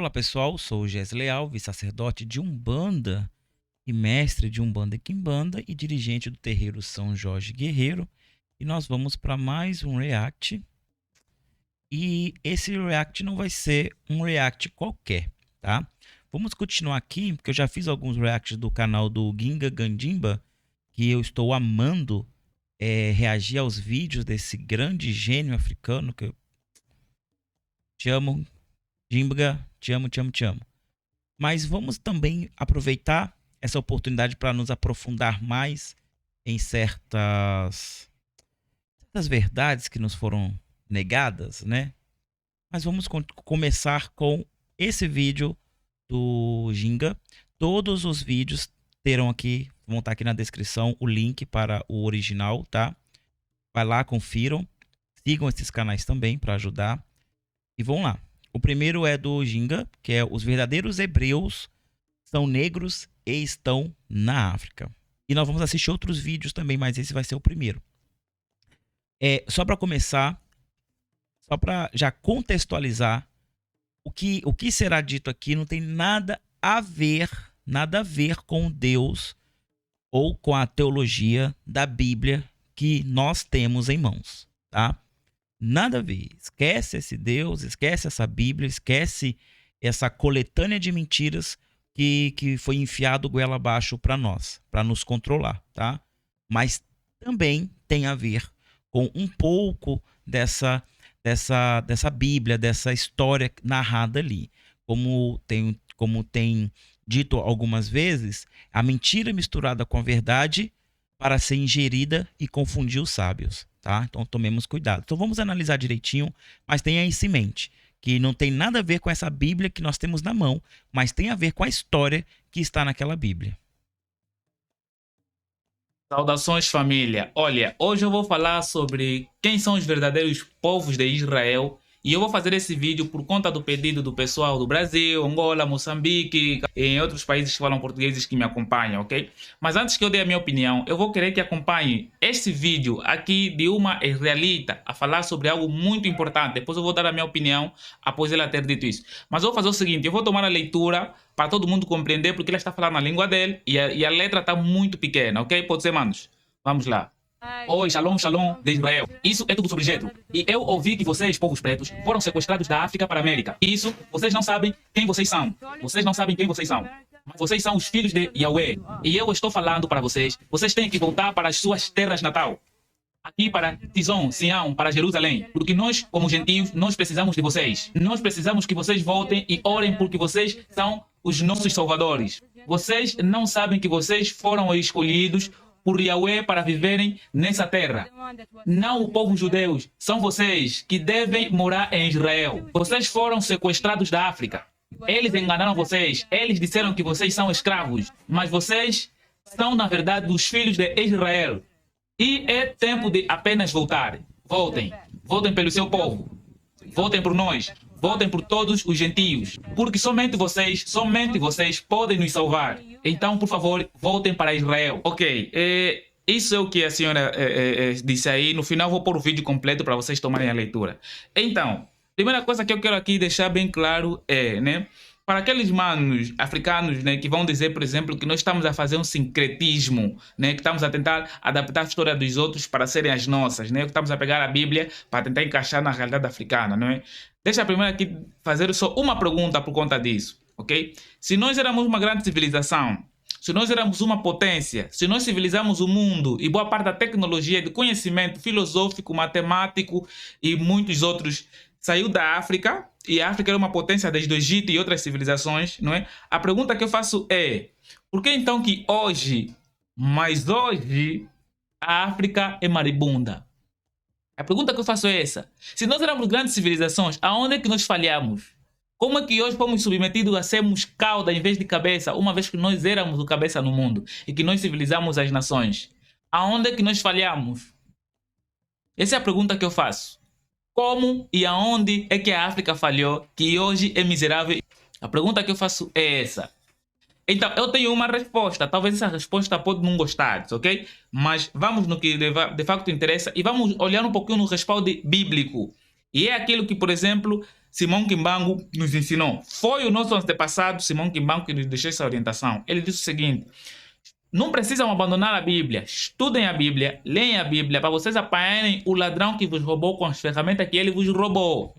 Olá pessoal, sou o Gesley Alves, sacerdote de Umbanda e mestre de Umbanda e Quimbanda e dirigente do terreiro São Jorge Guerreiro. E nós vamos para mais um react. E esse react não vai ser um react qualquer, tá? Vamos continuar aqui, porque eu já fiz alguns reacts do canal do Ginga Gandimba, que eu estou amando reagir aos vídeos desse grande gênio africano, que eu te amo, Gimba, te amo, te amo, te amo. Mas vamos também aproveitar essa oportunidade para nos aprofundar mais em certas verdades que nos foram negadas, né? Mas vamos começar com esse vídeo do Ginga. Todos os vídeos vão estar aqui na descrição o link para o original, tá? Vai lá, confiram. Sigam esses canais também para ajudar. E vão lá. O primeiro é do Ginga, que é os verdadeiros hebreus são negros e estão na África. E nós vamos assistir outros vídeos também, mas esse vai ser o primeiro. Só para começar, só para já contextualizar, o que será dito aqui não tem nada a ver com Deus ou com a teologia da Bíblia que nós temos em mãos, tá? Nada a ver. Esquece esse Deus, esquece essa Bíblia, esquece essa coletânea de mentiras que foi enfiado goela abaixo para nós, para nos controlar, tá? Mas também tem a ver com um pouco dessa Bíblia, dessa história narrada ali. Como tem dito algumas vezes, a mentira misturada com a verdade para ser ingerida e confundir os sábios, tá? Então tomemos cuidado. Então vamos analisar direitinho, mas tenha isso em mente, que não tem nada a ver com essa Bíblia que nós temos na mão, mas tem a ver com a história que está naquela Bíblia. Saudações, família. Olha, hoje eu vou falar sobre quem são os verdadeiros povos de Israel. E eu vou fazer esse vídeo por conta do pedido do pessoal do Brasil, Angola, Moçambique e em outros países que falam português que me acompanham, ok? Mas antes que eu dê a minha opinião, eu vou querer que acompanhe este vídeo aqui de uma israelita a falar sobre algo muito importante. Depois eu vou dar a minha opinião após ela ter dito isso. Mas eu vou fazer o seguinte, eu vou tomar a leitura para todo mundo compreender porque ela está falando na língua dele e a letra está muito pequena, ok? Pode ser, manos? Vamos lá. Oi, shalom, shalom de Israel. Isso é tudo sobre Jetro. E eu ouvi que vocês, povos pretos, foram sequestrados da África para a América. Isso, vocês não sabem quem vocês são. Vocês não sabem quem vocês são. Mas vocês são os filhos de Yahweh. E eu estou falando para vocês. Vocês têm que voltar para as suas terras natal. Aqui para Tizon, Sião, para Jerusalém. Porque nós, como gentios, nós precisamos de vocês. Nós precisamos que vocês voltem e orem porque vocês são os nossos salvadores. Vocês não sabem que vocês foram escolhidos por Yahweh para viverem nessa terra. Não o povo judeus, são vocês que devem morar em Israel. Vocês foram sequestrados da África. Eles enganaram vocês, eles disseram que vocês são escravos, mas vocês são na verdade os filhos de Israel. E é tempo de apenas voltar. Voltem, voltem pelo seu povo, voltem por nós, voltem por todos os gentios, porque somente vocês podem nos salvar. Então, por favor, voltem para Israel. Ok, isso é o que a senhora disse aí. No final vou pôr o vídeo completo para vocês tomarem a leitura. Então, primeira coisa que eu quero aqui deixar bem claro é, né, para aqueles manos africanos, né, que vão dizer, por exemplo, que nós estamos a fazer um sincretismo, né, que estamos a tentar adaptar a história dos outros para serem as nossas, né, que estamos a pegar a Bíblia para tentar encaixar na realidade africana, não é? Deixa primeiro aqui fazer só uma pergunta por conta disso, ok? Se nós éramos uma grande civilização, se nós éramos uma potência, se nós civilizamos o mundo e boa parte da tecnologia, do conhecimento filosófico, matemático e muitos outros saiu da África, e a África era uma potência desde o Egito e outras civilizações, não é? A pergunta que eu faço é, por que então que hoje, a África é maribunda? A pergunta que eu faço é essa. Se nós éramos grandes civilizações, aonde é que nós falhamos? Como é que hoje fomos submetidos a sermos cauda em vez de cabeça, uma vez que nós éramos o cabeça no mundo e que nós civilizamos as nações? Aonde é que nós falhamos? Essa é a pergunta que eu faço. Como e aonde é que a África falhou, que hoje é miserável? A pergunta que eu faço é essa. Então, eu tenho uma resposta. Talvez essa resposta pode não gostar, ok? Mas vamos no que de facto interessa e vamos olhar um pouquinho no respaldo bíblico. E é aquilo que, por exemplo, Simão Kimbangu nos ensinou. Foi o nosso antepassado, Simão Kimbangu, que nos deixou essa orientação. Ele disse o seguinte: não precisam abandonar a Bíblia. Estudem a Bíblia, leem a Bíblia, para vocês apanharem o ladrão que vos roubou com as ferramentas que ele vos roubou.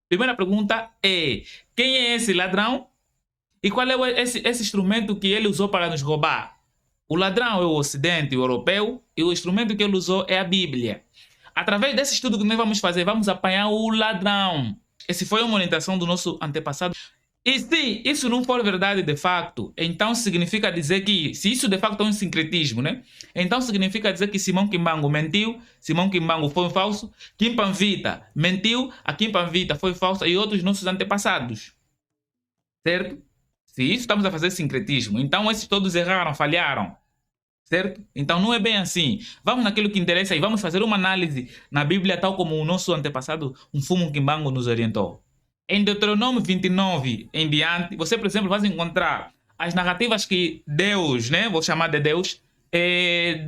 Primeira pergunta é: quem é esse ladrão? E qual é esse instrumento que ele usou para nos roubar? O ladrão é o Ocidente, o europeu, e o instrumento que ele usou é a Bíblia. Através desse estudo que nós vamos fazer, vamos apanhar o ladrão. Essa foi uma orientação do nosso antepassado. E se isso não for verdade de facto, então significa dizer que, se isso de facto é um sincretismo, né? Então significa dizer que Simão Kimbangu mentiu, Simão Kimbangu foi falso, Kim Panvita mentiu, a Kim Panvita foi falsa e outros nossos antepassados. Certo? Se isso estamos a fazer sincretismo, então esses todos erraram, falharam. Certo? Então não é bem assim. Vamos naquilo que interessa e vamos fazer uma análise na Bíblia tal como o nosso antepassado, Mfumu Kimbangu, nos orientou. Em Deuteronômio 29 em diante, você, por exemplo, vai encontrar as narrativas que Deus, né, vou chamar de Deus,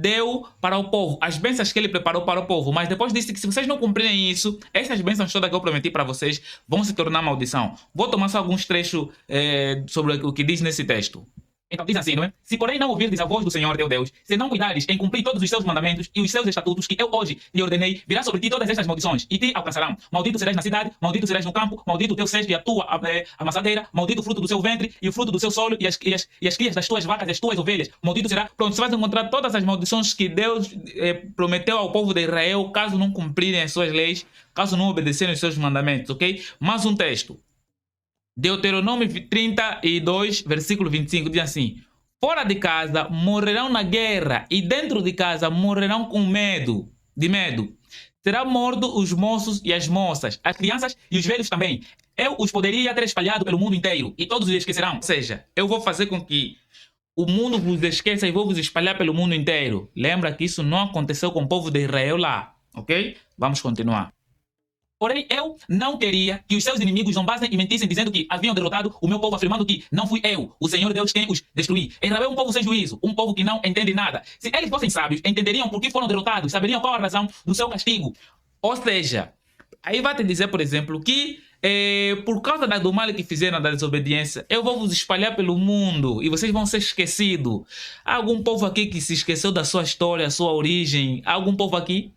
deu para o povo, as bênçãos que ele preparou para o povo. Mas depois disse que se vocês não cumprirem isso, essas bênçãos todas que eu prometi para vocês vão se tornar maldição. Vou tomar só alguns trechos sobre o que diz nesse texto. Então diz assim, não é? Se porém não ouvirdes a voz do Senhor teu Deus, se não cuidares em cumprir todos os seus mandamentos e os seus estatutos que eu hoje te ordenei, virá sobre ti todas estas maldições e te alcançarão. Maldito serás na cidade, maldito serás no campo, maldito o teu cesto e a tua amassadeira, maldito o fruto do seu ventre e o fruto do seu solo e as crias das tuas vacas e as tuas ovelhas. Maldito será. Pronto, você vai encontrar todas as maldições que Deus prometeu ao povo de Israel caso não cumprirem as suas leis, caso não obedecerem os seus mandamentos, ok? Mais um texto. Deuteronômio 32, versículo 25, diz assim: fora de casa morrerão na guerra e dentro de casa morrerão com medo, de medo. Serão mortos os moços e as moças, as crianças e os velhos também. Eu os poderia ter espalhado pelo mundo inteiro e todos os esquecerão. Ou seja, eu vou fazer com que o mundo vos esqueça e vou vos espalhar pelo mundo inteiro. Lembra que isso não aconteceu com o povo de Israel lá, ok? Vamos continuar. Porém, eu não queria que os seus inimigos zombassem e mentissem dizendo que haviam derrotado o meu povo, afirmando que não fui eu, o Senhor Deus, quem os destruí. Israel é um povo sem juízo, um povo que não entende nada. Se eles fossem sábios, entenderiam por que foram derrotados, saberiam qual a razão do seu castigo. Ou seja, aí vai te dizer, por exemplo, que por causa do mal que fizeram, da desobediência, eu vou vos espalhar pelo mundo e vocês vão ser esquecidos. Há algum povo aqui que se esqueceu da sua história, sua origem? Há algum povo aqui?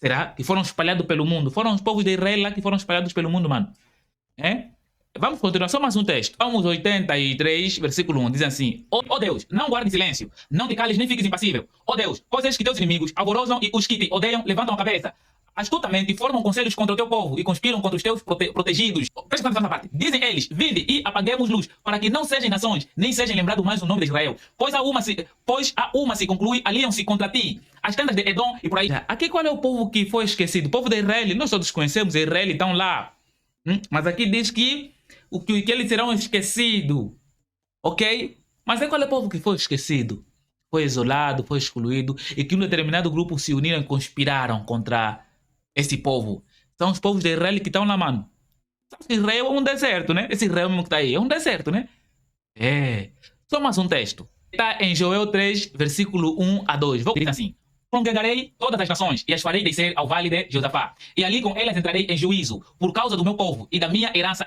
Será que foram espalhados pelo mundo? Foram os povos de Israel lá que foram espalhados pelo mundo, mano. Vamos continuar, só mais um texto. Salmos 83, versículo 1, diz assim: ó Deus, não guarde silêncio, não te cales nem fiques impassível. Ó Deus, coisas que teus inimigos alvorozam e os que te odeiam levantam a cabeça. Astutamente formam conselhos contra o teu povo e conspiram contra os teus protegidos. Presta atenção nessa parte. Dizem eles: vinde e apaguemos luz, para que não sejam nações, nem sejam lembrados mais o nome de Israel. Pois a uma se conclui, aliam-se contra ti. As tendas de Edom e por aí. Aqui qual é o povo que foi esquecido? O povo de Israel. Nós todos conhecemos Israel, estão lá. Mas aqui diz que eles serão esquecidos. Ok? Mas qual é o povo que foi esquecido? Foi isolado, foi excluído e que um determinado grupo se uniram e conspiraram contra esse povo. São os povos de Israel que estão lá, mano. Israel é um deserto, né? Esse Israel mesmo que está aí é um deserto, né? Só mais um texto. Está em Joel 3, versículo 1 a 2. Vou dizer assim: congregarei todas as nações e as farei descer ao vale de Josafá. E ali com elas entrarei em juízo por causa do meu povo e da minha herança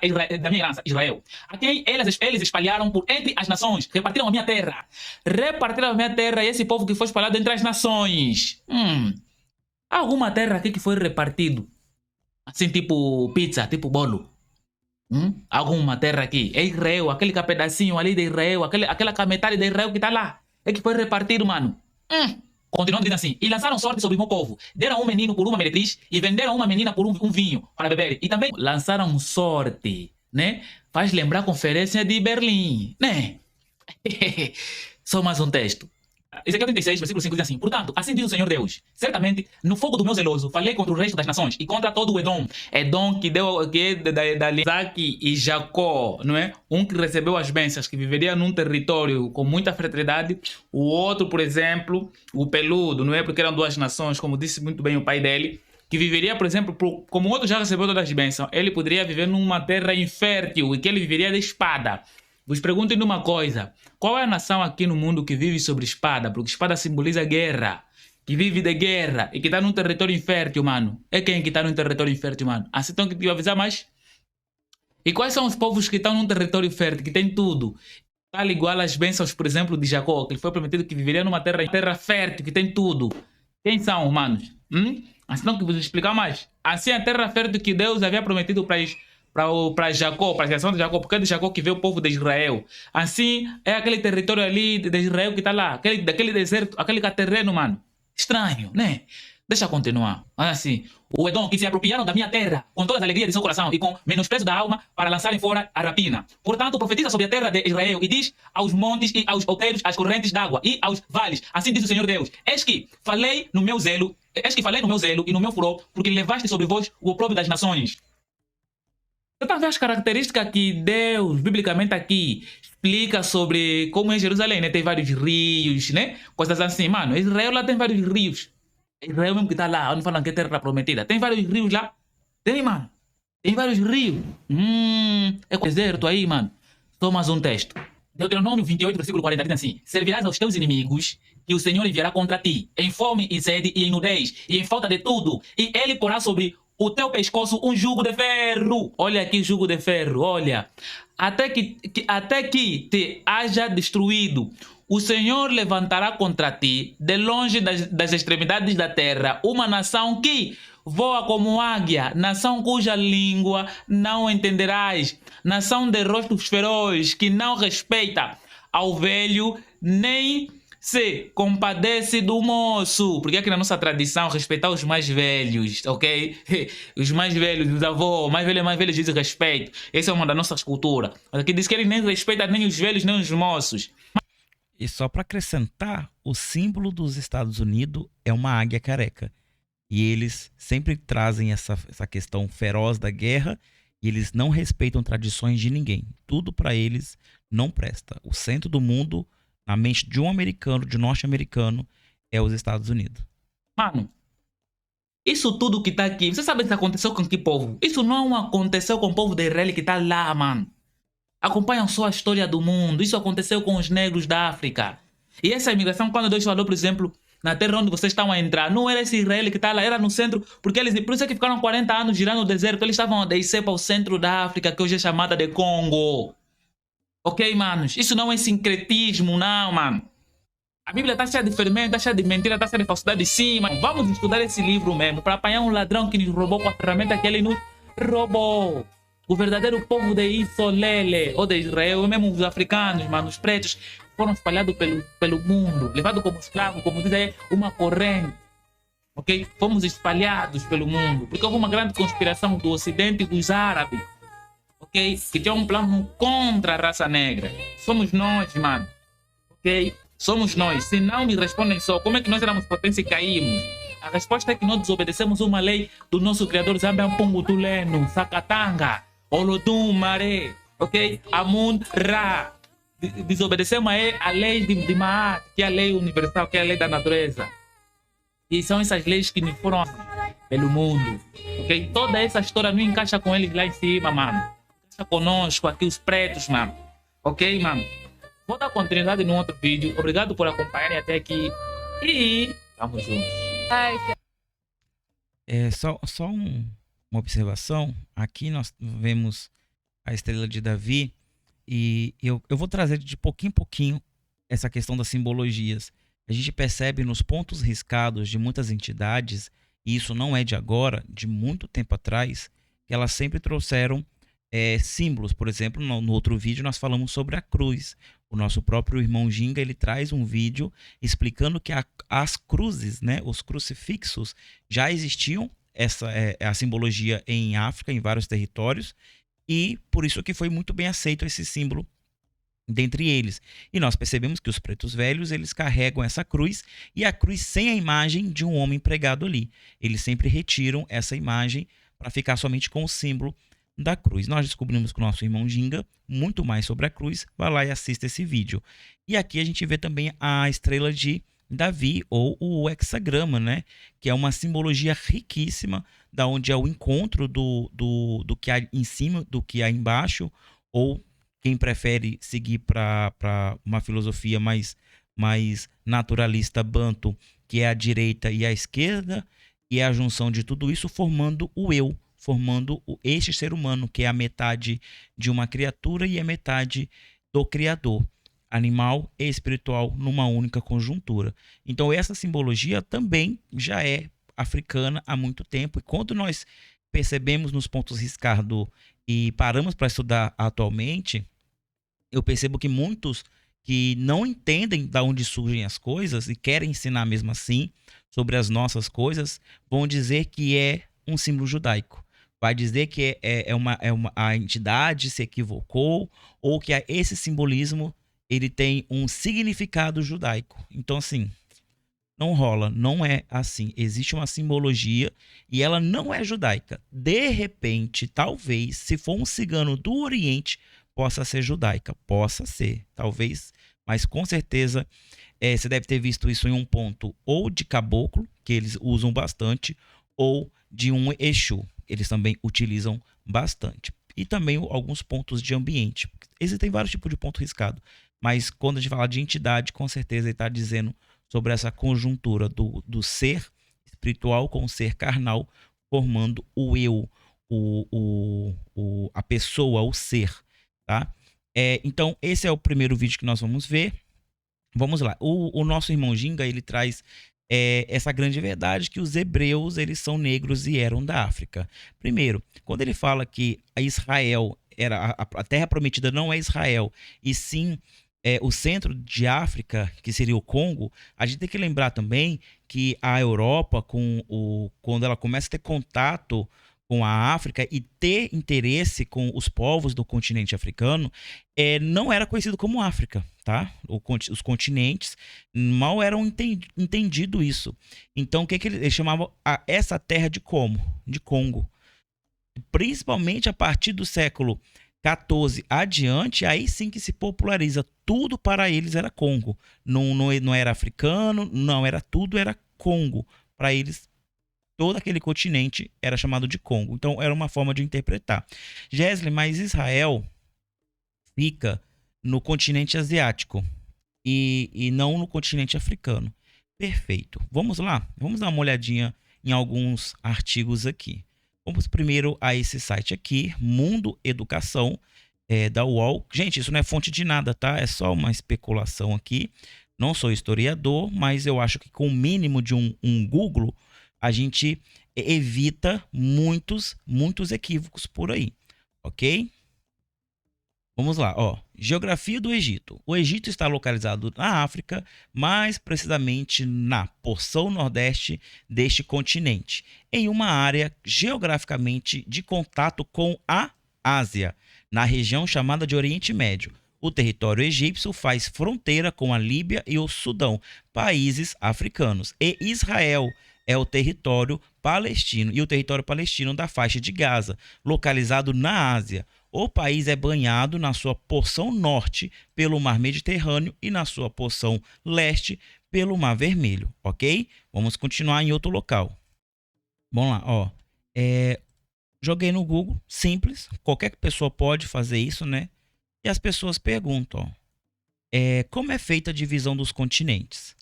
Israel. A quem eles espalharam por entre as nações. Repartiram a minha terra. Repartiram a minha terra e esse povo que foi espalhado entre as nações. Há alguma terra aqui que foi repartido? Assim, tipo pizza, tipo bolo. Alguma terra aqui? É Israel, aquele pedacinho ali de Israel, aquela metade de Israel que está lá. É que foi repartido, mano. Continuando dizendo assim: e lançaram sorte sobre o meu povo. Deram um menino por uma meretriz e venderam uma menina por um vinho para beber. E também lançaram sorte, né? Faz lembrar a conferência de Berlim, né? Só mais um texto. Ezequiel 36, versículo 5 diz assim: portanto, assim diz o Senhor Deus: certamente, no fogo do meu zeloso, falei contra o resto das nações e contra todo o Edom. Edom que é da Isaac e Jacó, não é? Um que recebeu as bênçãos, que viveria num território com muita fertilidade. O outro, por exemplo, o peludo, não é? Porque eram duas nações, como disse muito bem o pai dele, que viveria, por exemplo, como o outro já recebeu todas as bênçãos, ele poderia viver numa terra infértil e que ele viveria de espada. Vos perguntem uma coisa: qual é a nação aqui no mundo que vive sobre espada? Porque espada simboliza guerra, que vive de guerra e que está num território infértil, mano. É quem que está num território infértil, mano? Assim então que te avisar mais? E quais são os povos que estão num território fértil, que tem tudo? Tal igual às bênçãos, por exemplo, de Jacó, que ele foi prometido que viveria numa terra fértil, que tem tudo. Quem são, humanos? Assim não que vos explicar mais. Assim a terra fértil que Deus havia prometido para Jacó, para a geração de Jacó, porque é de Jacó que veio o povo de Israel. Assim é aquele território ali de Israel que está lá, daquele deserto, aquele terreno, mano. Estranho, né? Deixa eu continuar. Assim, o Edom que se apropriaram da minha terra com todas as alegrias de seu coração e com menosprezo da alma para lançarem fora a rapina. Portanto, profetiza sobre a terra de Israel e diz aos montes e aos outeiros, às correntes d'água e aos vales. Assim diz o Senhor Deus: eis que falei no meu zelo e no meu furor, porque levaste sobre vós o opróbrio das nações. Você está vendo as características que Deus, biblicamente aqui, explica sobre como é Jerusalém, né? Tem vários rios, né? Coisas assim, mano. Israel lá tem vários rios. Israel mesmo que está lá, onde falam que é terra prometida. Tem vários rios lá. Tem, mano. Tem vários rios. É deserto aí, mano. Só mais um texto. Deuteronômio 28, versículo 40, diz assim: servirás aos teus inimigos, que o Senhor enviará contra ti, em fome e sede e em nudez, e em falta de tudo, e ele porá sobre o teu pescoço um jugo de ferro. Olha aqui, jugo de ferro, olha. Até que te haja destruído. O Senhor levantará contra ti, de longe das extremidades da terra, uma nação que voa como águia, nação cuja língua não entenderás, nação de rostos ferozes, que não respeita ao velho, nem se compadece do moço. Porque aqui na nossa tradição, respeitar os mais velhos, ok? Os mais velhos, os avós, mais velhos dizem respeito. Essa é uma das nossas culturas. Mas aqui diz que ele nem respeita nem os velhos, nem os moços. E só para acrescentar, o símbolo dos Estados Unidos é uma águia careca. E eles sempre trazem essa questão feroz da guerra e eles não respeitam tradições de ninguém. Tudo para eles não presta. O centro do mundo, na mente de um americano, de um norte-americano, é os Estados Unidos. Mano, isso tudo que tá aqui, você sabe o que aconteceu com que povo? Isso não aconteceu com o povo de Israel que tá lá, mano. Acompanham só a história do mundo. Isso aconteceu com os negros da África. E essa imigração, quando Deus falou, por exemplo, na terra onde vocês estão a entrar, não era esse Israel que está lá, era no centro, porque por isso é que ficaram 40 anos girando o deserto. Eles estavam a descer para o centro da África, que hoje é chamada de Congo. Ok, manos? Isso não é sincretismo, não, mano. A Bíblia está cheia de fermento, está cheia de mentira, está cheia de falsidade. Sim, mano. Vamos estudar esse livro mesmo, para apanhar um ladrão que nos roubou com a ferramenta que ele nos roubou. O verdadeiro povo de Isolele, ou de Israel, mesmo os africanos, mano, os pretos, foram espalhados pelo mundo, levados como escravos, como diz aí, uma corrente. Ok? Fomos espalhados pelo mundo, porque houve uma grande conspiração do Ocidente e dos árabes, ok? Que tinha um plano contra a raça negra. Somos nós, mano. Ok? Somos nós. Se não me respondem só, como é que nós éramos potência e caímos? A resposta é que nós desobedecemos uma lei do nosso Criador, Zambiampungu Tuleno, Sakatanga, Olodum Maré, ok? Amun Ra. Desobedecemos a lei de Maat, que é a lei universal, que é a lei da natureza. E são essas leis que nos foram pelo mundo, ok? Toda essa história não encaixa com eles lá em cima, mano. Encaixa conosco aqui, os pretos, mano. Ok, mano? Vou dar continuidade num outro vídeo. Obrigado por acompanharem até aqui. E tamo juntos. Só uma observação. Aqui nós vemos a estrela de Davi. E eu vou trazer de pouquinho em pouquinho essa questão das simbologias. A gente percebe nos pontos riscados de muitas entidades, e isso não é de agora, de muito tempo atrás, que elas sempre trouxeram símbolos. Por exemplo, no outro vídeo nós falamos sobre a cruz. O nosso próprio irmão Ginga, ele traz um vídeo explicando que as cruzes, né, os crucifixos, já existiam, a simbologia em África, em vários territórios, e por isso que foi muito bem aceito esse símbolo dentre eles. E nós percebemos que os pretos velhos, eles carregam essa cruz, e a cruz sem a imagem de um homem pregado ali. Eles sempre retiram essa imagem para ficar somente com o símbolo da cruz. Nós descobrimos com o nosso irmão Ginga muito mais sobre a cruz. Vai lá e assista esse vídeo. E aqui a gente vê também a estrela de Davi, ou o hexagrama, né? Que é uma simbologia riquíssima, da onde é o encontro do que há em cima, do que há embaixo, ou quem prefere seguir para uma filosofia mais naturalista banto, que é a direita e a esquerda, e é a junção de tudo isso formando o eu, formando este ser humano, que é a metade de uma criatura e a metade do Criador, animal e espiritual numa única conjuntura. Então essa simbologia também já é africana há muito tempo, e quando nós percebemos nos pontos riscados e paramos para estudar atualmente, eu percebo que muitos que não entendem de onde surgem as coisas e querem ensinar mesmo assim sobre as nossas coisas, vão dizer que é um símbolo judaico. Vai dizer que a entidade se equivocou, ou que esse simbolismo ele tem um significado judaico. Então, assim, não rola, não é assim. Existe uma simbologia e ela não é judaica. De repente, talvez, se for um cigano do Oriente, possa ser judaica. Possa ser, talvez, mas com certeza você deve ter visto isso em um ponto ou de caboclo, que eles usam bastante, ou de um Exu. Eles também utilizam bastante. E também alguns pontos de ambiente. Existem vários tipos de ponto riscado, mas quando a gente fala de entidade, com certeza ele está dizendo sobre essa conjuntura do ser espiritual com o ser carnal, formando o eu, a pessoa, o ser, tá? Então, esse é o primeiro vídeo que nós vamos ver. Vamos lá. O nosso irmão Ginga, ele traz essa grande verdade que os hebreus, eles são negros e eram da África. Primeiro, quando ele fala que Israel a terra prometida não é Israel, e sim o centro de África, que seria o Congo, a gente tem que lembrar também que a Europa, quando ela começa a ter contato com a África e ter interesse com os povos do continente africano, não era conhecido como África, tá? Os continentes mal eram entendido isso. Então, o que ele chamava essa terra de como? De Congo. Principalmente a partir do século 14 adiante, aí sim que se populariza. Tudo para eles era Congo. Não era africano, não era tudo, era Congo. Para eles, todo aquele continente era chamado de Congo. Então, era uma forma de interpretar. Gesley, mas Israel fica no continente asiático e não no continente africano. Perfeito. Vamos lá? Vamos dar uma olhadinha em alguns artigos aqui. Vamos primeiro a esse site aqui, Mundo Educação, da UOL. Gente, isso não é fonte de nada, tá? É só uma especulação aqui. Não sou historiador, mas eu acho que com o mínimo de um Google, a gente evita muitos equívocos por aí, ok? Vamos lá, ó. Geografia do Egito. O Egito está localizado na África, mais precisamente na porção nordeste deste continente, em uma área geograficamente de contato com a Ásia, na região chamada de Oriente Médio. O território egípcio faz fronteira com a Líbia e o Sudão, países africanos, e Israel é o território palestino e o território palestino da faixa de Gaza, localizado na Ásia. O país é banhado na sua porção norte pelo Mar Mediterrâneo e na sua porção leste pelo Mar Vermelho, ok? Vamos continuar em outro local. Vamos lá, ó. Joguei no Google, simples, qualquer pessoa pode fazer isso, né? E as pessoas perguntam, ó, como é feita a divisão dos continentes?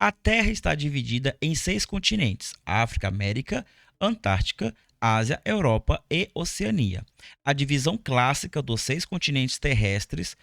A Terra está dividida em 6 continentes: África, América, Antártica, Ásia, Europa e Oceania. A divisão clássica dos 6 continentes terrestres,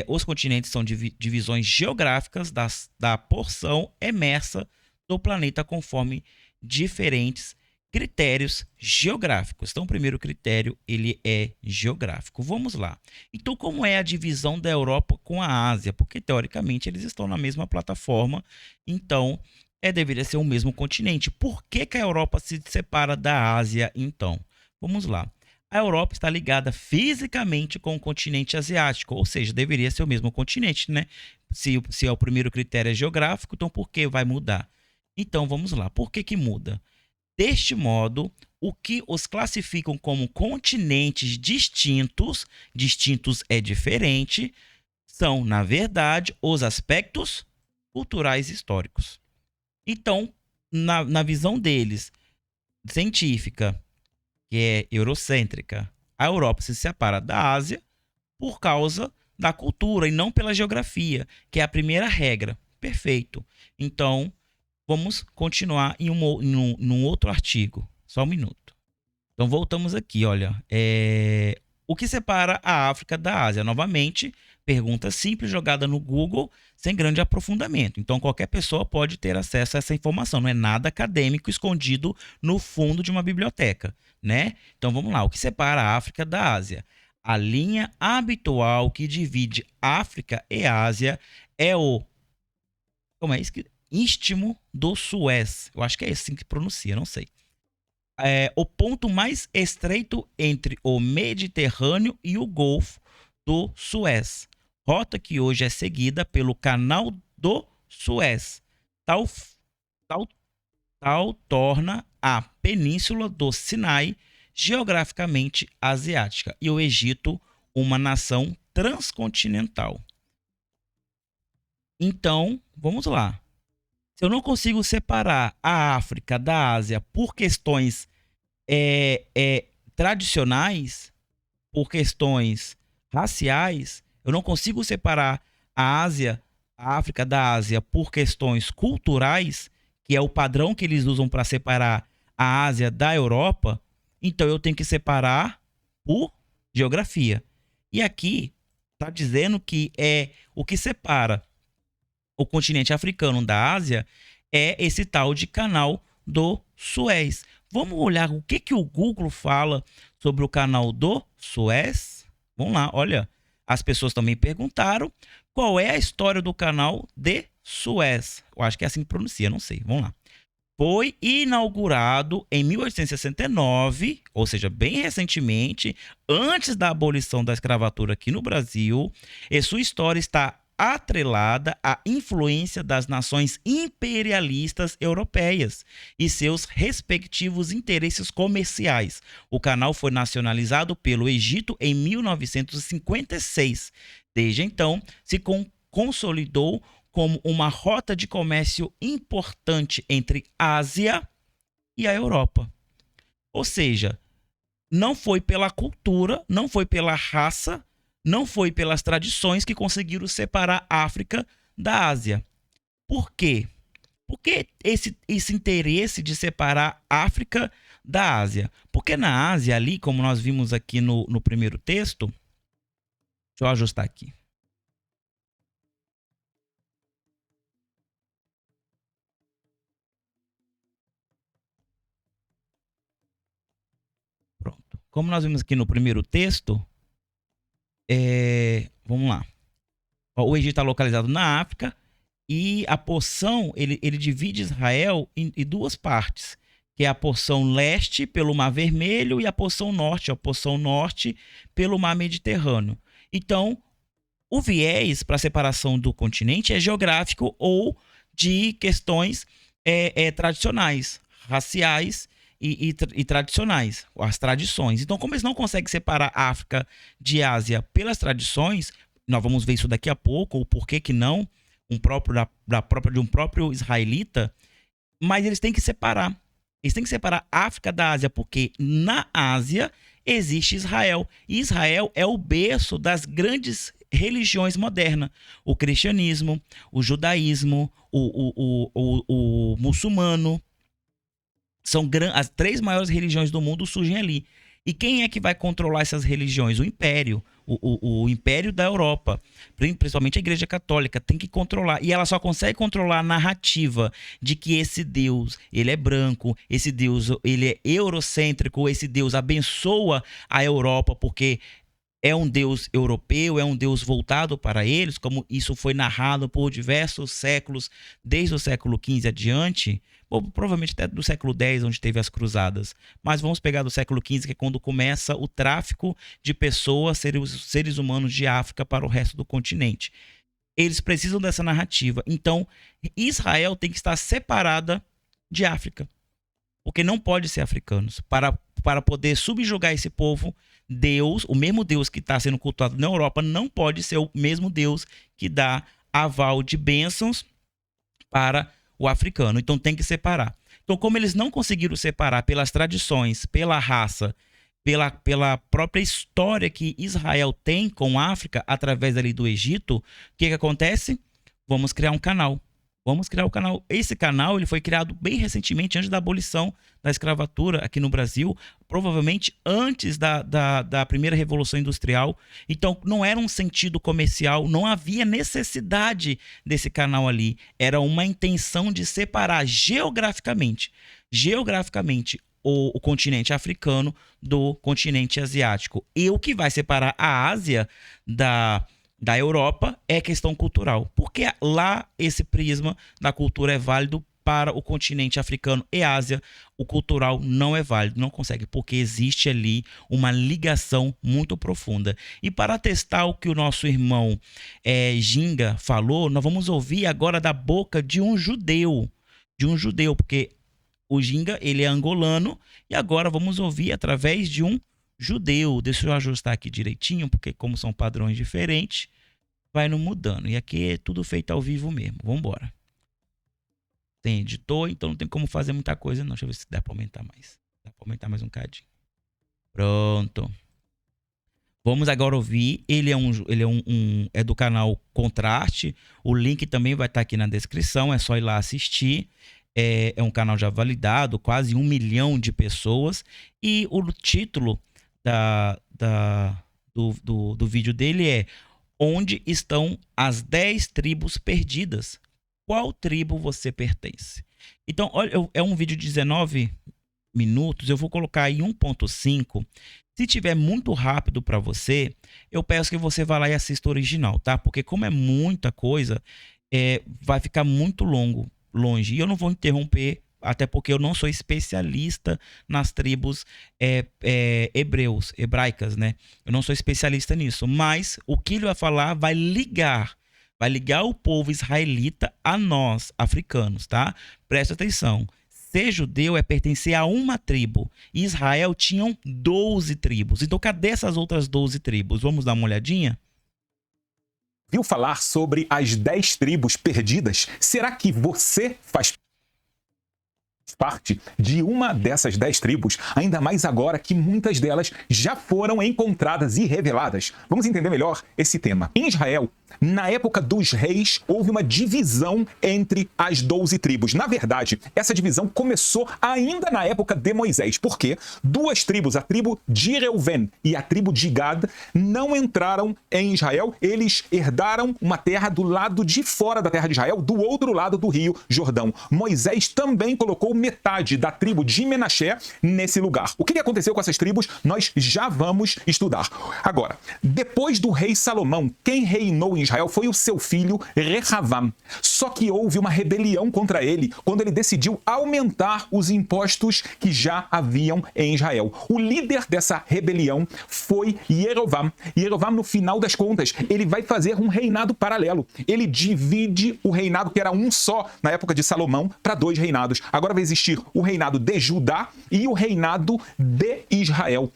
os continentes são divisões geográficas da porção emersa do planeta conforme diferentes critérios geográficos. Então, o primeiro critério, ele é geográfico. Vamos lá. Então, como é a divisão da Europa com a Ásia? Porque, teoricamente, eles estão na mesma plataforma, então deveria ser o mesmo continente. Por que a Europa se separa da Ásia, então? Vamos lá. A Europa está ligada fisicamente com o continente asiático, ou seja, deveria ser o mesmo continente, né? Se o primeiro critério é geográfico, então por que vai mudar? Então, vamos lá. Por que muda? Deste modo, o que os classificam como continentes distintos é diferente, são, na verdade, os aspectos culturais e históricos. Então, na visão deles, científica, que é eurocêntrica, a Europa se separa da Ásia por causa da cultura e não pela geografia, que é a primeira regra. Perfeito. Então, vamos continuar em um outro artigo. Só um minuto. Então voltamos aqui, olha. O que separa a África da Ásia? Novamente, pergunta simples jogada no Google, sem grande aprofundamento. Então qualquer pessoa pode ter acesso a essa informação. Não é nada acadêmico escondido no fundo de uma biblioteca, né? Então vamos lá. O que separa a África da Ásia? A linha habitual que divide África e Ásia é o... Como é isso? Istmo do Suez. Eu acho que é assim que pronuncia, não sei. O ponto mais estreito entre o Mediterrâneo e o Golfo do Suez. Rota que hoje é seguida pelo Canal do Suez. Tal torna a Península do Sinai geograficamente asiática e o Egito uma nação transcontinental. Então, vamos lá. Se eu não consigo separar a África da Ásia por questões tradicionais, por questões raciais, eu não consigo separar a África da Ásia por questões culturais, que é o padrão que eles usam para separar a Ásia da Europa, então eu tenho que separar por geografia. E aqui está dizendo que o que separa o continente africano da Ásia é esse tal de Canal do Suez. Vamos olhar o que o Google fala sobre o Canal do Suez? Vamos lá, olha. As pessoas também perguntaram qual é a história do Canal de Suez. Eu acho que é assim que pronuncia, não sei. Vamos lá. Foi inaugurado em 1869, ou seja, bem recentemente, antes da abolição da escravatura aqui no Brasil, e sua história está atrelada à influência das nações imperialistas europeias e seus respectivos interesses comerciais. O canal foi nacionalizado pelo Egito em 1956. Desde então, se consolidou como uma rota de comércio importante entre a Ásia e a Europa. Ou seja, não foi pela cultura, não foi pela raça, não foi pelas tradições que conseguiram separar a África da Ásia. Por quê? Por que esse interesse de separar a África da Ásia? Porque na Ásia, ali, como nós vimos aqui no primeiro texto, deixa eu ajustar aqui. Pronto. Como nós vimos aqui no primeiro texto, vamos lá. O Egito está localizado na África e a porção, ele divide Israel em duas partes, que é a porção leste pelo Mar Vermelho e a porção norte pelo Mar Mediterrâneo. Então, o viés para a separação do continente é geográfico ou de questões tradicionais, raciais e tradicionais, as tradições. Então, como eles não conseguem separar a África de Ásia pelas tradições, nós vamos ver isso daqui a pouco, ou por que não, de um próprio israelita, mas eles têm que separar. Eles têm que separar a África da Ásia, porque na Ásia existe Israel. E Israel é o berço das grandes religiões modernas. O cristianismo, o judaísmo, o muçulmano. São as três maiores religiões do mundo surgem ali. E quem é que vai controlar essas religiões? O Império. O Império da Europa, principalmente a Igreja Católica, tem que controlar. E ela só consegue controlar a narrativa de que esse Deus, ele é branco, esse Deus, ele é eurocêntrico, esse Deus abençoa a Europa porque é um Deus europeu, é um Deus voltado para eles, como isso foi narrado por diversos séculos, desde o século XV adiante, ou provavelmente até do século X, onde teve as cruzadas. Mas vamos pegar do século XV, que é quando começa o tráfico de pessoas, seres humanos de África para o resto do continente. Eles precisam dessa narrativa. Então, Israel tem que estar separada de África, porque não pode ser africanos. Para poder subjugar esse povo, Deus, o mesmo Deus que está sendo cultuado na Europa, não pode ser o mesmo Deus que dá aval de bênçãos para o africano. Então tem que separar. Então, como eles não conseguiram separar pelas tradições, pela raça, pela própria história que Israel tem com a África, através ali do Egito, o que acontece? Vamos criar um canal. Vamos criar o canal. Esse canal ele foi criado bem recentemente, antes da abolição da escravatura aqui no Brasil, provavelmente antes da primeira Revolução Industrial. Então, não era um sentido comercial, não havia necessidade desse canal ali. Era uma intenção de separar geograficamente o continente africano do continente asiático. E o que vai separar a Ásia da Europa é questão cultural, porque lá esse prisma da cultura é válido, para o continente africano e Ásia o cultural não é válido, não consegue, porque existe ali uma ligação muito profunda. E para testar o que o nosso irmão Ginga falou, nós vamos ouvir agora da boca de um judeu, porque o Ginga ele é angolano, e agora vamos ouvir através de um judeu. Deixa eu ajustar aqui direitinho, porque como são padrões diferentes, vai não mudando. E aqui é tudo feito ao vivo mesmo. Vamos embora. Tem editor, então não tem como fazer muita coisa não. Deixa eu ver se dá para aumentar mais. Dá para aumentar mais um cadinho. Pronto. Vamos agora ouvir. Ele é do canal Contraste. O link também vai estar aqui na descrição. É só ir lá assistir. É um canal já validado, quase 1 milhão de pessoas. E o título do vídeo dele é: Onde estão as 10 tribos perdidas? Qual tribo você pertence? Então, olha, é um vídeo de 19 minutos. Eu vou colocar aí 1.5. Se tiver muito rápido para você, eu peço que você vá lá e assista o original, tá? Porque como é muita coisa, vai ficar muito longe. E eu não vou interromper, até porque eu não sou especialista nas tribos hebraicas, né? Eu não sou especialista nisso. Mas o que ele vai falar vai ligar o povo israelita a nós, africanos, tá? Presta atenção. Ser judeu é pertencer a uma tribo. E Israel tinham 12 tribos. Então, cadê essas outras 12 tribos? Vamos dar uma olhadinha? Viu falar sobre as 10 tribos perdidas? Será que você faz parte de uma dessas 10 tribos, ainda mais agora que muitas delas já foram encontradas e reveladas? Vamos entender melhor esse tema. Em Israel, na época dos reis, houve uma divisão entre as 12 tribos. Na verdade, essa divisão começou ainda na época de Moisés, porque 2 tribos, a tribo de Reuven e a tribo de Gad, não entraram em Israel. Eles herdaram uma terra do lado de fora da terra de Israel, do outro lado do rio Jordão. Moisés também colocou metade da tribo de Menaché nesse lugar. O que aconteceu com essas tribos, nós já vamos estudar. Agora, depois do rei Salomão, quem reinou em Israel foi o seu filho Rehavam. Só que houve uma rebelião contra ele quando ele decidiu aumentar os impostos que já haviam em Israel. O líder dessa rebelião foi Jerovam. Jerovam, no final das contas, ele vai fazer um reinado paralelo. Ele divide o reinado, que era um só na época de Salomão, para 2 reinados. Agora vai existir o reinado de Judá e o reinado de Israel.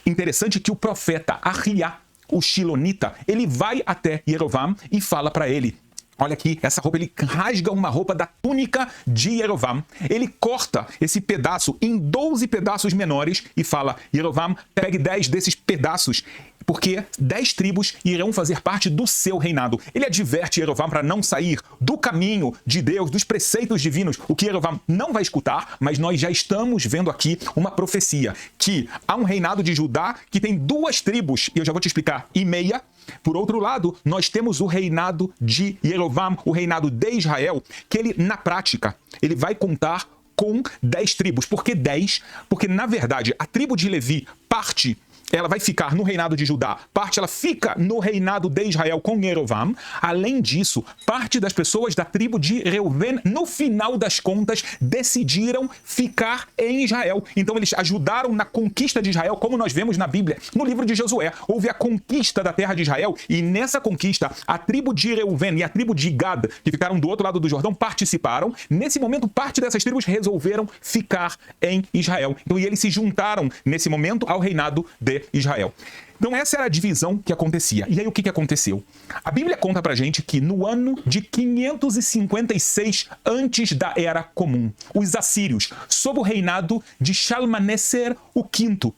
Interessante que o profeta Ahiá, o Shilonita, ele vai até Jerovam e fala para ele: olha aqui, essa roupa, ele rasga uma roupa da túnica de Jerovam. Ele corta esse pedaço em 12 pedaços menores e fala: Jerovam, pegue 10 desses pedaços, porque 10 tribos irão fazer parte do seu reinado. Ele adverte Jerovam para não sair do caminho de Deus, dos preceitos divinos, o que Jerovam não vai escutar, mas nós já estamos vendo aqui uma profecia, que há um reinado de Judá que tem 2 tribos, e eu já vou te explicar, e meia. Por outro lado, nós temos o reinado de Jerovam, o reinado de Israel, que ele, na prática, ele vai contar com 10 tribos. Por que 10? Porque, na verdade, a tribo de Levi, parte, ela vai ficar no reinado de Judá, parte ela fica no reinado de Israel com Jerovam. Além disso, parte das pessoas da tribo de Reuven, no final das contas, decidiram ficar em Israel. Então eles ajudaram na conquista de Israel, como nós vemos na Bíblia, no livro de Josué. Houve a conquista da terra de Israel e nessa conquista, a tribo de Reuven e a tribo de Gad, que ficaram do outro lado do Jordão, participaram. Nesse momento, parte dessas tribos resolveram ficar em Israel. Então, e eles se juntaram, nesse momento, ao reinado de Israel. Então essa era a divisão que acontecia. E aí o que aconteceu? A Bíblia conta pra gente que no ano de 556 antes da Era Comum, os assírios, sob o reinado de Shalmaneser V,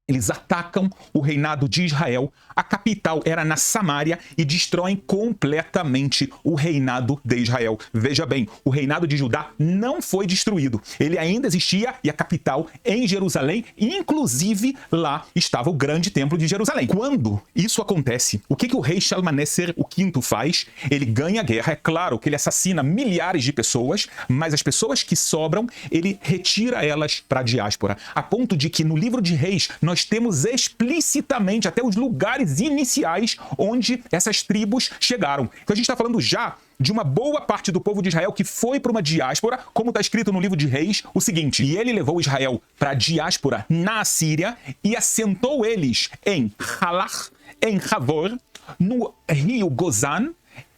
eles atacam o reinado de Israel, a capital era na Samária e destroem completamente o reinado de Israel. Veja bem, o reinado de Judá não foi destruído. Ele ainda existia e a capital em Jerusalém, inclusive lá estava o grande templo de Jerusalém. Quando isso acontece, o que o rei Shalmaneser V faz? Ele ganha a guerra. É claro que ele assassina milhares de pessoas, mas as pessoas que sobram, ele retira elas para a diáspora. A ponto de que no livro de Reis nós temos explicitamente até os lugares iniciais onde essas tribos chegaram. Então a gente está falando já de uma boa parte do povo de Israel que foi para uma diáspora, como está escrito no livro de Reis, o seguinte: e ele levou Israel para a diáspora na Assíria e assentou eles em Halach, em Havor, no rio Gozan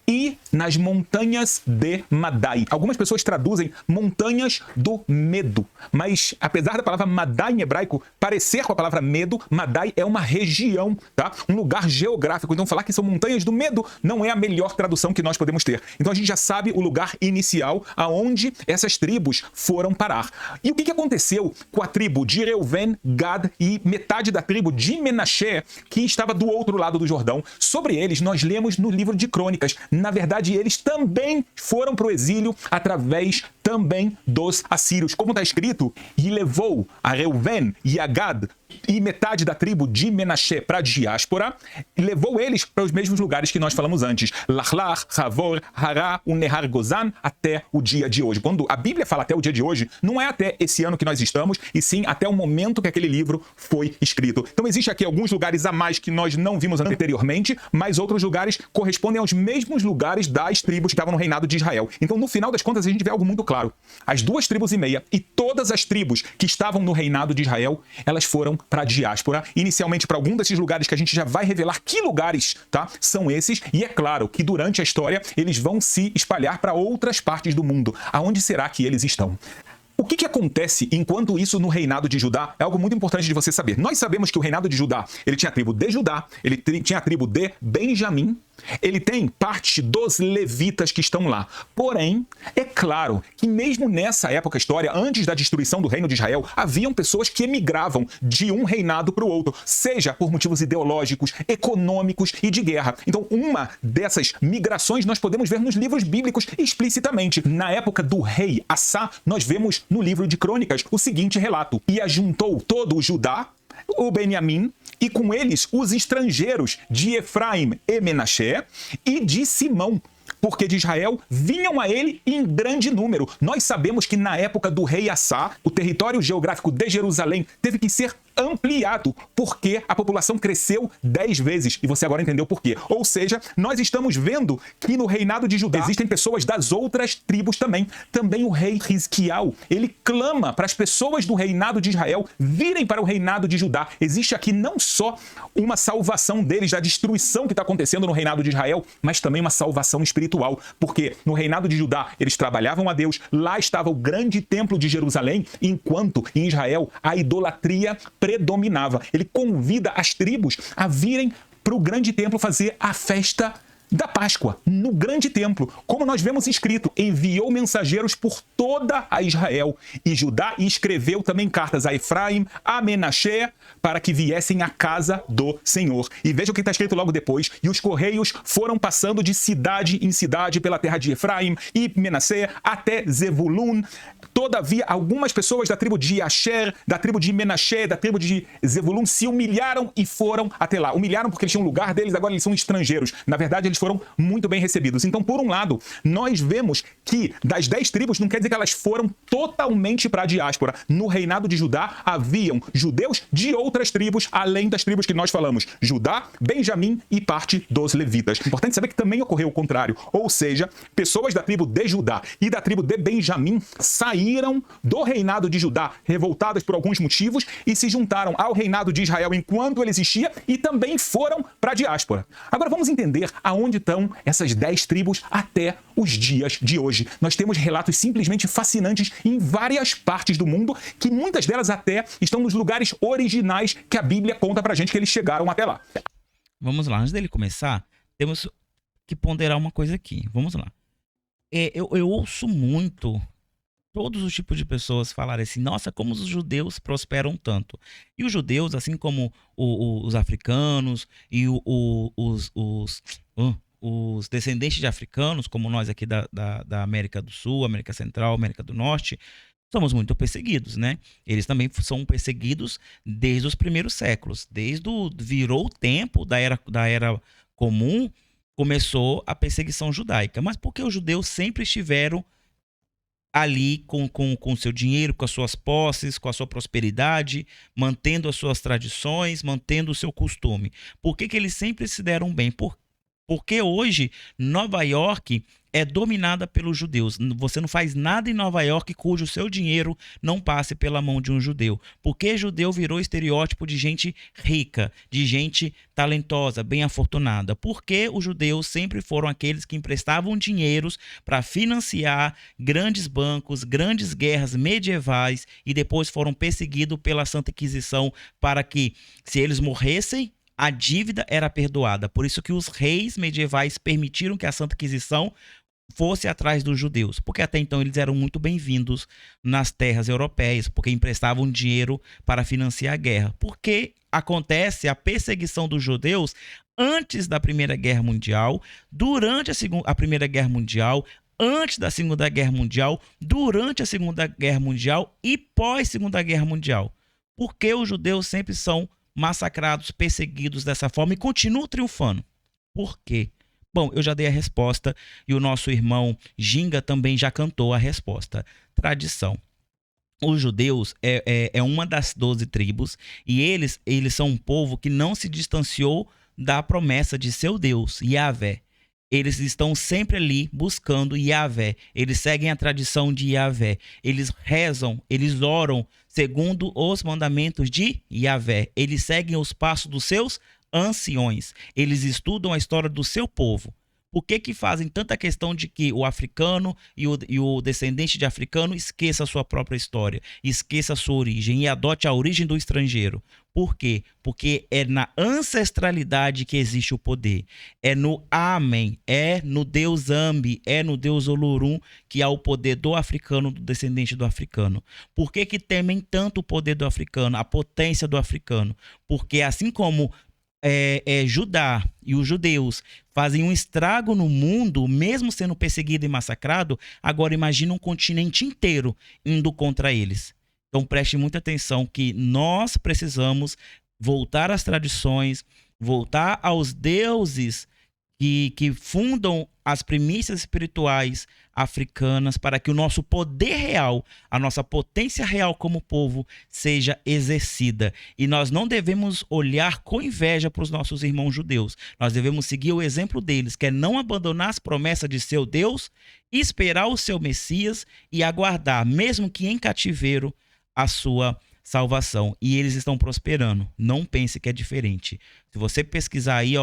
e nas montanhas de Madai. Algumas pessoas traduzem montanhas do medo, mas apesar da palavra Madai em hebraico parecer com a palavra medo, Madai é uma região, tá? Um lugar geográfico. Então falar que são montanhas do medo não é a melhor tradução que nós podemos ter. Então a gente já sabe o lugar inicial aonde essas tribos foram parar. E o que aconteceu com a tribo de Reuven, Gad e metade da tribo de Menaché, que estava do outro lado do Jordão? Sobre eles nós lemos no livro de Crônicas. Na verdade, eles também foram para o exílio através também dos assírios. Como está escrito, e levou a Reuven e a Gad e metade da tribo de Menaché para a diáspora, e levou eles para os mesmos lugares que nós falamos antes. Lachlach, Havor, Hará, Nehar Gozan, até o dia de hoje. Quando a Bíblia fala até o dia de hoje, não é até esse ano que nós estamos, e sim até o momento que aquele livro foi escrito. Então existe aqui alguns lugares a mais que nós não vimos anteriormente, mas outros lugares correspondem aos mesmos lugares das tribos que estavam no reinado de Israel. Então no final das contas a gente vê algo muito claro. As 2,5 tribos e todas as tribos que estavam no reinado de Israel, elas foram para a diáspora, inicialmente para algum desses lugares que a gente já vai revelar que lugares, tá? São esses, e é claro que durante a história eles vão se espalhar para outras partes do mundo. Aonde será que eles estão? O que acontece enquanto isso no reinado de Judá é algo muito importante de você saber. Nós sabemos que o reinado de Judá, ele tinha a tribo de Judá, ele tinha a tribo de Benjamim, ele tem parte dos levitas que estão lá. Porém, é claro que mesmo nessa época história, antes da destruição do reino de Israel, haviam pessoas que emigravam de um reinado para o outro, seja por motivos ideológicos, econômicos e de guerra. Então, uma dessas migrações nós podemos ver nos livros bíblicos explicitamente. Na época do rei Assá, nós vemos no livro de Crônicas o seguinte relato: e ajuntou todo o Judá, o Benjamim, e com eles os estrangeiros de Efraim e Menaché e de Simão, porque de Israel vinham a ele em grande número. Nós sabemos que na época do rei Assá, o território geográfico de Jerusalém teve que ser ampliado, porque a população cresceu 10 vezes, e você agora entendeu por quê. Ou seja, nós estamos vendo que no reinado de Judá existem pessoas das outras tribos também. Também o rei Hizquiel, ele clama para as pessoas do reinado de Israel virem para o reinado de Judá. Existe aqui não só uma salvação deles da destruição que está acontecendo no reinado de Israel, mas também uma salvação espiritual, porque no reinado de Judá eles trabalhavam a Deus, lá estava o grande templo de Jerusalém, enquanto em Israel a idolatria predominava. Ele convida as tribos a virem para o grande templo fazer a festa da Páscoa, no grande templo. Como nós vemos escrito, enviou mensageiros por toda a Israel e Judá, e escreveu também cartas a Efraim, a Menaché, para que viessem à casa do Senhor. E veja o que está escrito logo depois: e os correios foram passando de cidade em cidade pela terra de Efraim e Menaché até Zebulun. Todavia, algumas pessoas da tribo de Asher, da tribo de Menaché, da tribo de Zebulun se humilharam e foram até lá. Humilharam porque eles tinham um lugar deles, agora eles são estrangeiros. Na verdade, eles foram muito bem recebidos. Então, por um lado, nós vemos que das 10 tribos, não quer dizer que elas foram totalmente para a diáspora. No reinado de Judá, haviam judeus de outras tribos, além das tribos que nós falamos: Judá, Benjamim e parte dos levitas. Importante saber que também ocorreu o contrário. Ou seja, pessoas da tribo de Judá e da tribo de Benjamim saíram do reinado de Judá, revoltadas por alguns motivos, e se juntaram ao reinado de Israel enquanto ele existia, e também foram para a diáspora. Agora vamos entender aonde estão essas 10 tribos até os dias de hoje. Nós temos relatos simplesmente fascinantes em várias partes do mundo, que muitas delas até estão nos lugares originais que a Bíblia conta pra gente que eles chegaram até lá. Vamos lá, antes dele começar, temos que ponderar uma coisa aqui. Vamos lá. Eu ouço muito todos os tipos de pessoas falarem assim, nossa, como os judeus prosperam tanto. E os judeus, assim como os africanos e os descendentes de africanos, como nós aqui da América do Sul, América Central, América do Norte, somos muito perseguidos, né? Eles também são perseguidos desde os primeiros séculos. Virou o tempo da era comum, começou a perseguição judaica. Mas porque os judeus sempre estiveram ali com seu dinheiro, com as suas posses, com a sua prosperidade, mantendo as suas tradições, mantendo o seu costume. Por que eles sempre se deram bem? Porque hoje Nova York é dominada pelos judeus. Você não faz nada em Nova York cujo seu dinheiro não passe pela mão de um judeu. Porque judeu virou estereótipo de gente rica, de gente talentosa, bem afortunada. Porque os judeus sempre foram aqueles que emprestavam dinheiros para financiar grandes bancos, grandes guerras medievais e depois foram perseguidos pela Santa Inquisição para que, se eles morressem, a dívida era perdoada. Por isso que os reis medievais permitiram que a Santa Inquisição fosse atrás dos judeus, porque até então eles eram muito bem-vindos nas terras europeias, porque emprestavam dinheiro para financiar a guerra. Porque acontece a perseguição dos judeus antes da Primeira Guerra Mundial, durante a Primeira Guerra Mundial, antes da Segunda Guerra Mundial, durante a Segunda Guerra Mundial e pós-Segunda Guerra Mundial. Porque os judeus sempre são massacrados, perseguidos dessa forma e continuam triunfando. Por quê? Bom, eu já dei a resposta e o nosso irmão Ginga também já cantou a resposta. Tradição. Os judeus é uma das 12 tribos e eles são um povo que não se distanciou da promessa de seu Deus, Yahvé. Eles estão sempre ali buscando Yahvé. Eles seguem a tradição de Yahvé. Eles rezam, eles oram segundo os mandamentos de Yahvé. Eles seguem os passos dos seus anciões. Eles estudam a história do seu povo. Por que fazem tanta questão de que o africano e o descendente de africano esqueça a sua própria história, esqueça a sua origem e adote a origem do estrangeiro? Por quê? Porque é na ancestralidade que existe o poder. É no Amen, é no Deus Ambi, é no Deus Olorum que há o poder do africano, do descendente do africano. Por que temem tanto o poder do africano, a potência do africano? Porque assim como Judá e os judeus fazem um estrago no mundo, mesmo sendo perseguido e massacrado, agora imagina um continente inteiro indo contra eles. Então preste muita atenção que nós precisamos voltar às tradições, voltar aos deuses que fundam as primícias espirituais africanas para que o nosso poder real, a nossa potência real como povo seja exercida. E nós não devemos olhar com inveja para os nossos irmãos judeus. Nós devemos seguir o exemplo deles, que é não abandonar as promessas de seu Deus, esperar o seu Messias e aguardar, mesmo que em cativeiro, a sua salvação. E eles estão prosperando. Não pense que é diferente. Se você pesquisar aí,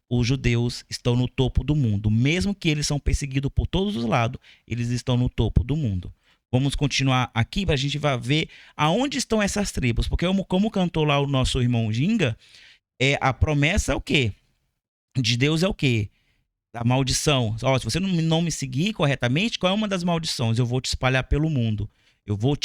os judeus estão no topo do mundo. Mesmo que eles são perseguidos por todos os lados, eles estão no topo do mundo. Vamos continuar aqui para a gente vai ver aonde estão essas tribos. Porque como cantou lá o nosso irmão Ginga, a promessa é o quê? De Deus é o quê? A maldição. Se você não me seguir corretamente, qual é uma das maldições? Eu vou te espalhar pelo mundo. Eu vou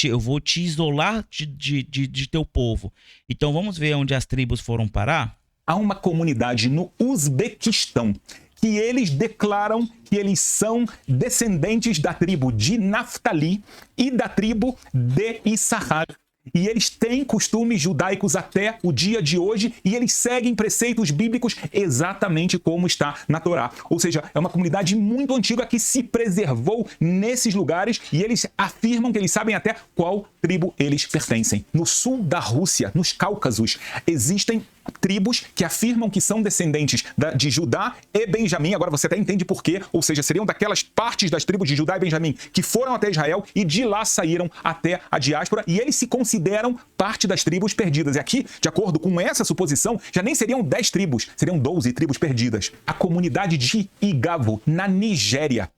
te isolar de teu povo. Então vamos ver onde as tribos foram parar? Há uma comunidade no Uzbequistão que eles declaram que eles são descendentes da tribo de Naftali e da tribo de Issachar. E eles têm costumes judaicos até o dia de hoje e eles seguem preceitos bíblicos exatamente como está na Torá. Ou seja, é uma comunidade muito antiga que se preservou nesses lugares e eles afirmam que eles sabem até qual tribo eles pertencem. No sul da Rússia, nos Cáucasos, existem tribos que afirmam que são descendentes de Judá e Benjamim. Agora você até entende por quê. Ou seja, seriam daquelas partes das tribos de Judá e Benjamim que foram até Israel e de lá saíram até a diáspora e eles se consideram parte das tribos perdidas. E aqui, de acordo com essa suposição, já nem seriam 10 tribos, seriam 12 tribos perdidas. A comunidade de Igavo, na Nigéria.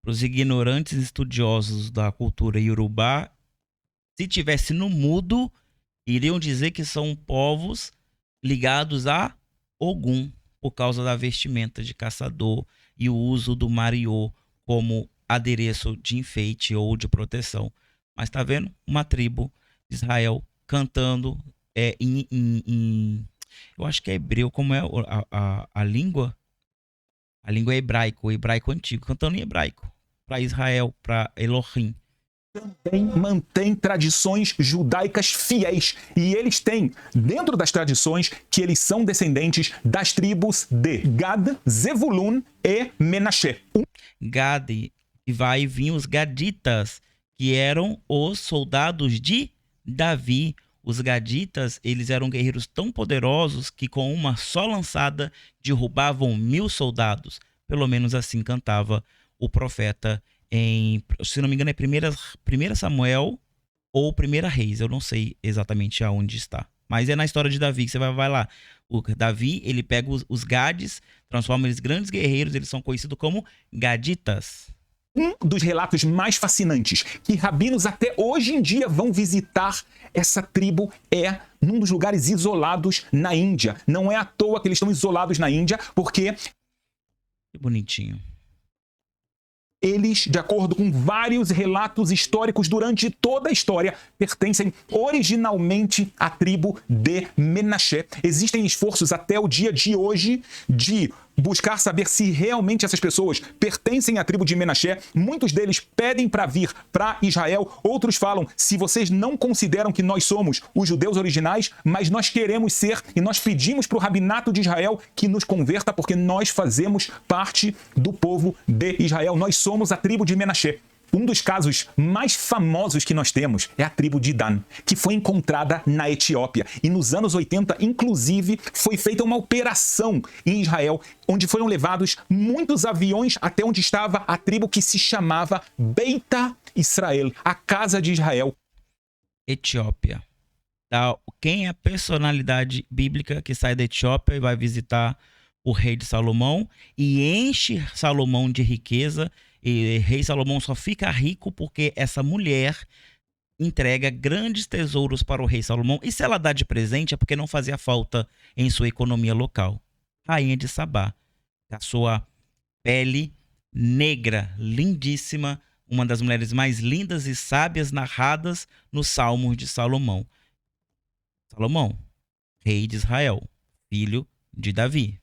os ignorantes estudiosos da cultura iorubá, se tivesse no mudo, iriam dizer que são povos ligados a Ogum, por causa da vestimenta de caçador e o uso do mariô como adereço de enfeite ou de proteção. Mas tá vendo? Uma tribo de Israel cantando eu acho que é hebreu, como é a língua? A língua é hebraico, o hebraico antigo, cantando em hebraico, para Israel, para Elohim. Também mantém tradições judaicas fiéis. E eles têm, dentro das tradições, que eles são descendentes das tribos de Gad, Zevulun e Menashe. Gad, e vai vir os gaditas, que eram os soldados de Davi. Os gaditas, eles eram guerreiros tão poderosos que com uma só lançada derrubavam 1000 soldados. Pelo menos assim cantava o profeta se não me engano, é 1 Samuel ou 1 Reis. Eu não sei exatamente aonde está. Mas é na história de Davi que você vai lá. O Davi, ele pega os Gades, transforma eles em grandes guerreiros, eles são conhecidos como Gaditas. Um dos relatos mais fascinantes que rabinos até hoje em dia vão visitar essa tribo é num dos lugares isolados na Índia. Não é à toa que eles estão isolados na Índia, porque... Que bonitinho. Eles, de acordo com vários relatos históricos durante toda a história, pertencem originalmente à tribo de Menashe. Existem esforços até o dia de hoje de buscar saber se realmente essas pessoas pertencem à tribo de Menashe. Muitos deles pedem para vir para Israel. Outros falam, se vocês não consideram que nós somos os judeus originais, mas nós queremos ser e nós pedimos para o rabinato de Israel que nos converta porque nós fazemos parte do povo de Israel. Nós somos a tribo de Menashe. Um dos casos mais famosos que nós temos é a tribo de Dan, que foi encontrada na Etiópia. E nos anos 80, inclusive, foi feita uma operação em Israel, onde foram levados muitos aviões até onde estava a tribo que se chamava Beita Israel, a Casa de Israel. Etiópia. Quem é a personalidade bíblica que sai da Etiópia e vai visitar o rei de Salomão e enche Salomão de riqueza? E rei Salomão só fica rico porque essa mulher entrega grandes tesouros para o rei Salomão. E se ela dá de presente é porque não fazia falta em sua economia local. Rainha de Sabá, a sua pele negra, lindíssima, uma das mulheres mais lindas e sábias narradas nos Salmos de Salomão. Salomão, rei de Israel, filho de Davi.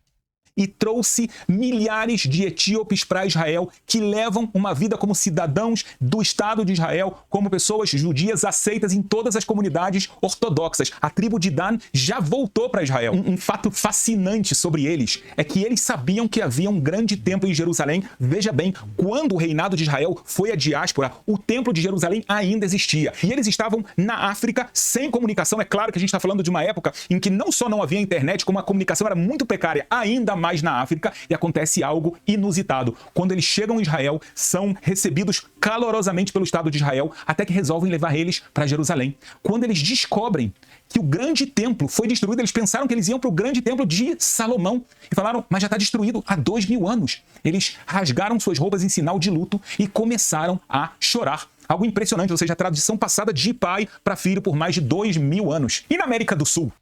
E trouxe milhares de etíopes para Israel que levam uma vida como cidadãos do Estado de Israel, como pessoas judias aceitas em todas as comunidades ortodoxas. A tribo de Dan já voltou para Israel. Um fato fascinante sobre eles é que eles sabiam que havia um grande templo em Jerusalém. Veja bem, quando o reinado de Israel foi à diáspora, o templo de Jerusalém ainda existia. E eles estavam na África sem comunicação. É claro que a gente está falando de uma época em que não só não havia internet, como a comunicação era muito precária, ainda mais na África, e acontece algo inusitado. Quando eles chegam em Israel, são recebidos calorosamente pelo Estado de Israel, até que resolvem levar eles para Jerusalém. Quando eles descobrem que o grande templo foi destruído, eles pensaram que eles iam para o grande templo de Salomão e falaram, mas já está destruído há 2000 anos. Eles rasgaram suas roupas em sinal de luto e começaram a chorar. Algo impressionante, ou seja, a tradição passada de pai para filho por mais de 2000 anos. E na América do Sul?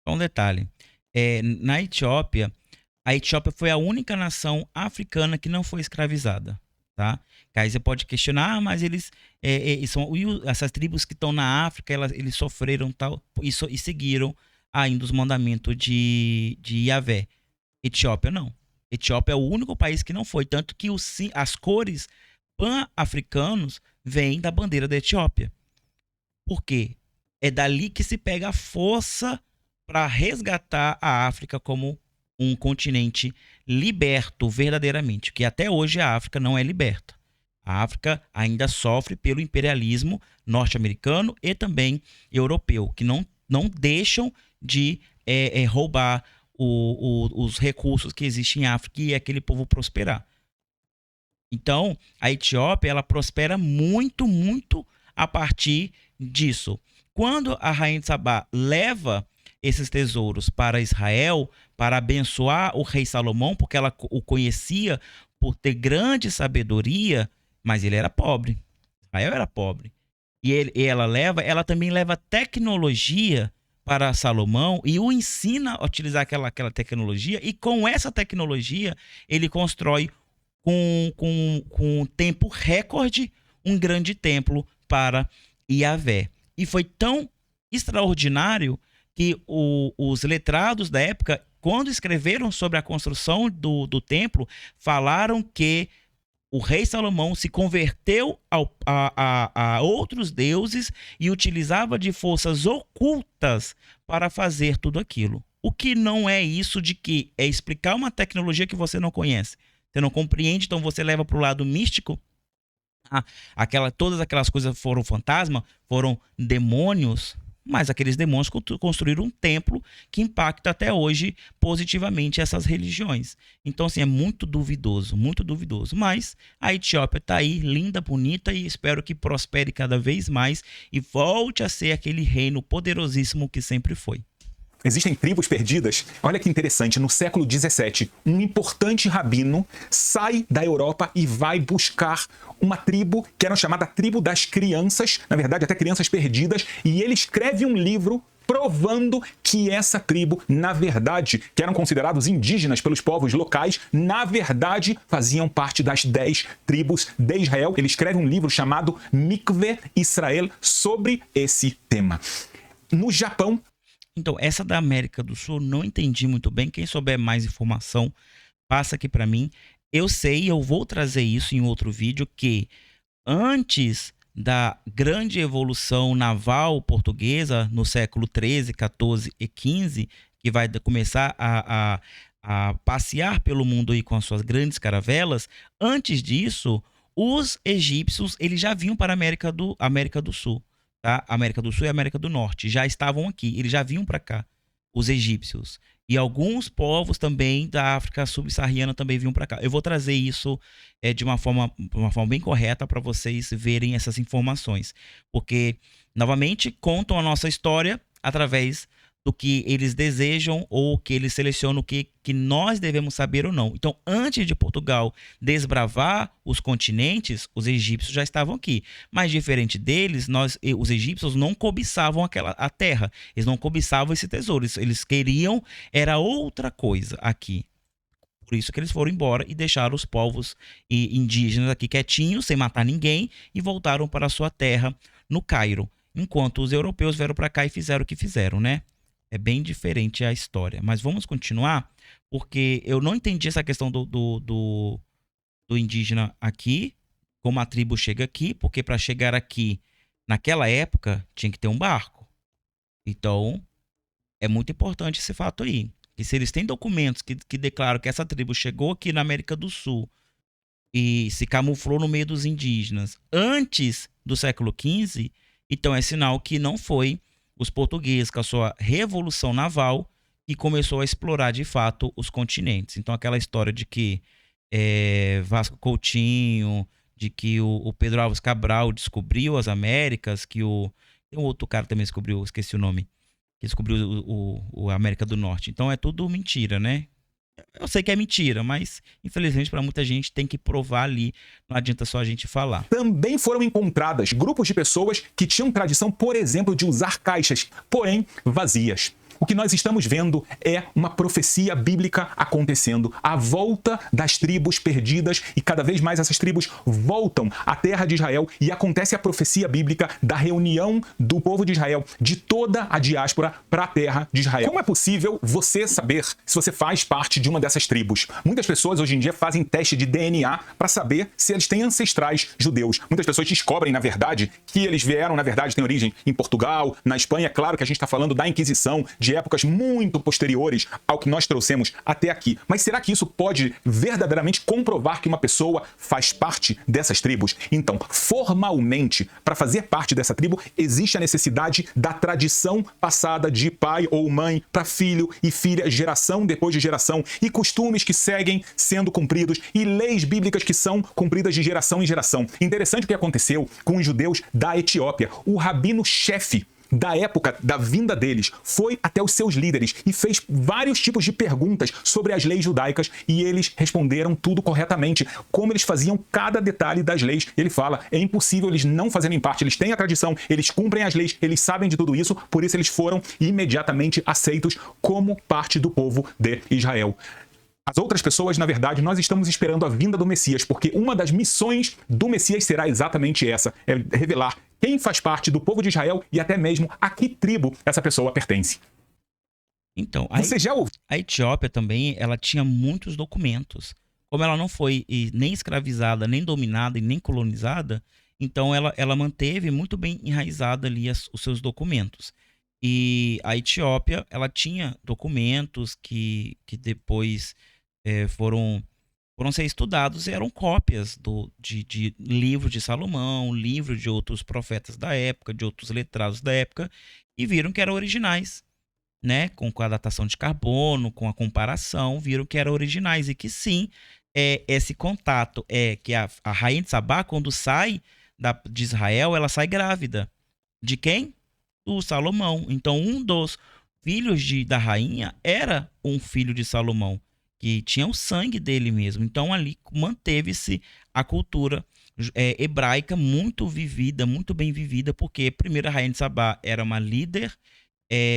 Um detalhe, na Etiópia, a Etiópia foi a única nação africana que não foi escravizada, tá? Aí você pode questionar, mas eles essas tribos que estão na África, eles sofreram tal e seguiram ainda os mandamentos de Yahvé. Etiópia não. Etiópia é o único país que não foi, tanto que as cores pan-africanos vêm da bandeira da Etiópia. Por quê? É dali que se pega a força para resgatar a África como um continente liberto verdadeiramente, que até hoje a África não é liberta. A África ainda sofre pelo imperialismo norte-americano e também europeu, que não deixam de roubar os recursos que existem em África e aquele povo prosperar. Então, a Etiópia ela prospera muito, muito a partir disso. Quando a rainha de Sabá leva esses tesouros para Israel, para abençoar o rei Salomão, porque ela o conhecia por ter grande sabedoria, mas ele era pobre. Israel era pobre. E ela também leva tecnologia para Salomão e o ensina a utilizar aquela tecnologia, e com essa tecnologia ele constrói com um tempo recorde um grande templo para Yahvé. E foi tão extraordinário que os letrados da época, quando escreveram sobre a construção do templo, falaram que o rei Salomão se converteu a outros deuses e utilizava de forças ocultas para fazer tudo aquilo. O que não é isso de que é explicar uma tecnologia que você não conhece. Você não compreende, então você leva para o lado místico. Todas aquelas coisas foram fantasma, foram demônios, mas aqueles demônios construíram um templo que impacta até hoje positivamente essas religiões. Então, assim, é muito duvidoso, muito duvidoso. Mas a Etiópia está aí, linda, bonita, e espero que prospere cada vez mais e volte a ser aquele reino poderosíssimo que sempre foi. Existem tribos perdidas. Olha que interessante, no século XVII, um importante rabino sai da Europa e vai buscar uma tribo que era chamada Tribo das Crianças, na verdade até crianças perdidas, e ele escreve um livro provando que essa tribo, na verdade, que eram considerados indígenas pelos povos locais, na verdade faziam parte das 10 tribos de Israel. Ele escreve um livro chamado Mikve Israel sobre esse tema. No Japão, então, essa da América do Sul, não entendi muito bem. Quem souber mais informação, passa aqui para mim. Eu sei, eu vou trazer isso em outro vídeo, que antes da grande evolução naval portuguesa, no século XIII, XIV e XV, que vai começar a passear pelo mundo aí com as suas grandes caravelas, antes disso, os egípcios eles já vinham para a América do Sul. Tá? América do Sul e América do Norte já estavam aqui, eles já vinham para cá, os egípcios. E alguns povos também da África subsaariana também vinham para cá. Eu vou trazer isso de uma forma bem correta para vocês verem essas informações. Porque, novamente, contam a nossa história através do que eles desejam ou que eles selecionam o que nós devemos saber ou não. Então, antes de Portugal desbravar os continentes, os egípcios já estavam aqui. Mas, diferente deles, os egípcios não cobiçavam a terra. Eles não cobiçavam esse tesouro. Eles queriam, era outra coisa aqui. Por isso que eles foram embora e deixaram os povos indígenas aqui quietinhos, sem matar ninguém, e voltaram para a sua terra no Cairo. Enquanto os europeus vieram para cá e fizeram o que fizeram, né? É bem diferente a história. Mas vamos continuar, porque eu não entendi essa questão do indígena aqui, como a tribo chega aqui, porque para chegar aqui, naquela época, tinha que ter um barco. Então, é muito importante esse fato aí. E se eles têm documentos que declaram que essa tribo chegou aqui na América do Sul e se camuflou no meio dos indígenas antes do século XV, então é sinal que não foi os portugueses, com a sua revolução naval, e começou a explorar de fato os continentes. Então, aquela história de que Vasco Coutinho, de que o Pedro Álvares Cabral descobriu as Américas, que tem um outro cara também descobriu, esqueci o nome, que descobriu a América do Norte. Então, é tudo mentira, né? Eu sei que é mentira, mas infelizmente para muita gente tem que provar ali, não adianta só a gente falar. Também foram encontradas grupos de pessoas que tinham tradição, por exemplo, de usar caixas, porém vazias. O que nós estamos vendo é uma profecia bíblica acontecendo, a volta das tribos perdidas, e cada vez mais essas tribos voltam à terra de Israel, e acontece a profecia bíblica da reunião do povo de Israel, de toda a diáspora para a terra de Israel. Como é possível você saber se você faz parte de uma dessas tribos? Muitas pessoas hoje em dia fazem teste de DNA para saber se eles têm ancestrais judeus. Muitas pessoas descobrem, na verdade, que eles vieram, na verdade, têm origem em Portugal, na Espanha. Claro que a gente está falando da Inquisição, de épocas muito posteriores ao que nós trouxemos até aqui. Mas será que isso pode verdadeiramente comprovar que uma pessoa faz parte dessas tribos? Então, formalmente, para fazer parte dessa tribo, existe a necessidade da tradição passada de pai ou mãe para filho e filha, geração depois de geração, e costumes que seguem sendo cumpridos, e leis bíblicas que são cumpridas de geração em geração. Interessante o que aconteceu com os judeus da Etiópia. O rabino-chefe da época da vinda deles foi até os seus líderes e fez vários tipos de perguntas sobre as leis judaicas e eles responderam tudo corretamente, como eles faziam cada detalhe das leis. Ele fala, é impossível eles não fazerem parte, eles têm a tradição, eles cumprem as leis, eles sabem de tudo isso, por isso eles foram imediatamente aceitos como parte do povo de Israel. As outras pessoas, na verdade, nós estamos esperando a vinda do Messias, porque uma das missões do Messias será exatamente essa, é revelar quem faz parte do povo de Israel e até mesmo a que tribo essa pessoa pertence. Então, Você já ouviu? a Etiópia também, ela tinha muitos documentos. Como ela não foi nem escravizada, nem dominada e nem colonizada, então ela manteve muito bem enraizada ali os seus documentos. E a Etiópia, ela tinha documentos que depois foram ser estudados e eram cópias de livros de Salomão, livros de outros profetas da época, de outros letrados da época, e viram que eram originais, né? Com a datação de carbono, com a comparação, viram que eram originais e que sim, esse contato que a rainha de Sabá, quando sai de Israel, ela sai grávida. De quem? Do Salomão. Então, um dos filhos da rainha era um filho de Salomão, que tinha o sangue dele mesmo. Então, ali manteve-se a cultura hebraica muito vivida, muito bem vivida, porque primeiro a rainha de Sabá era uma líder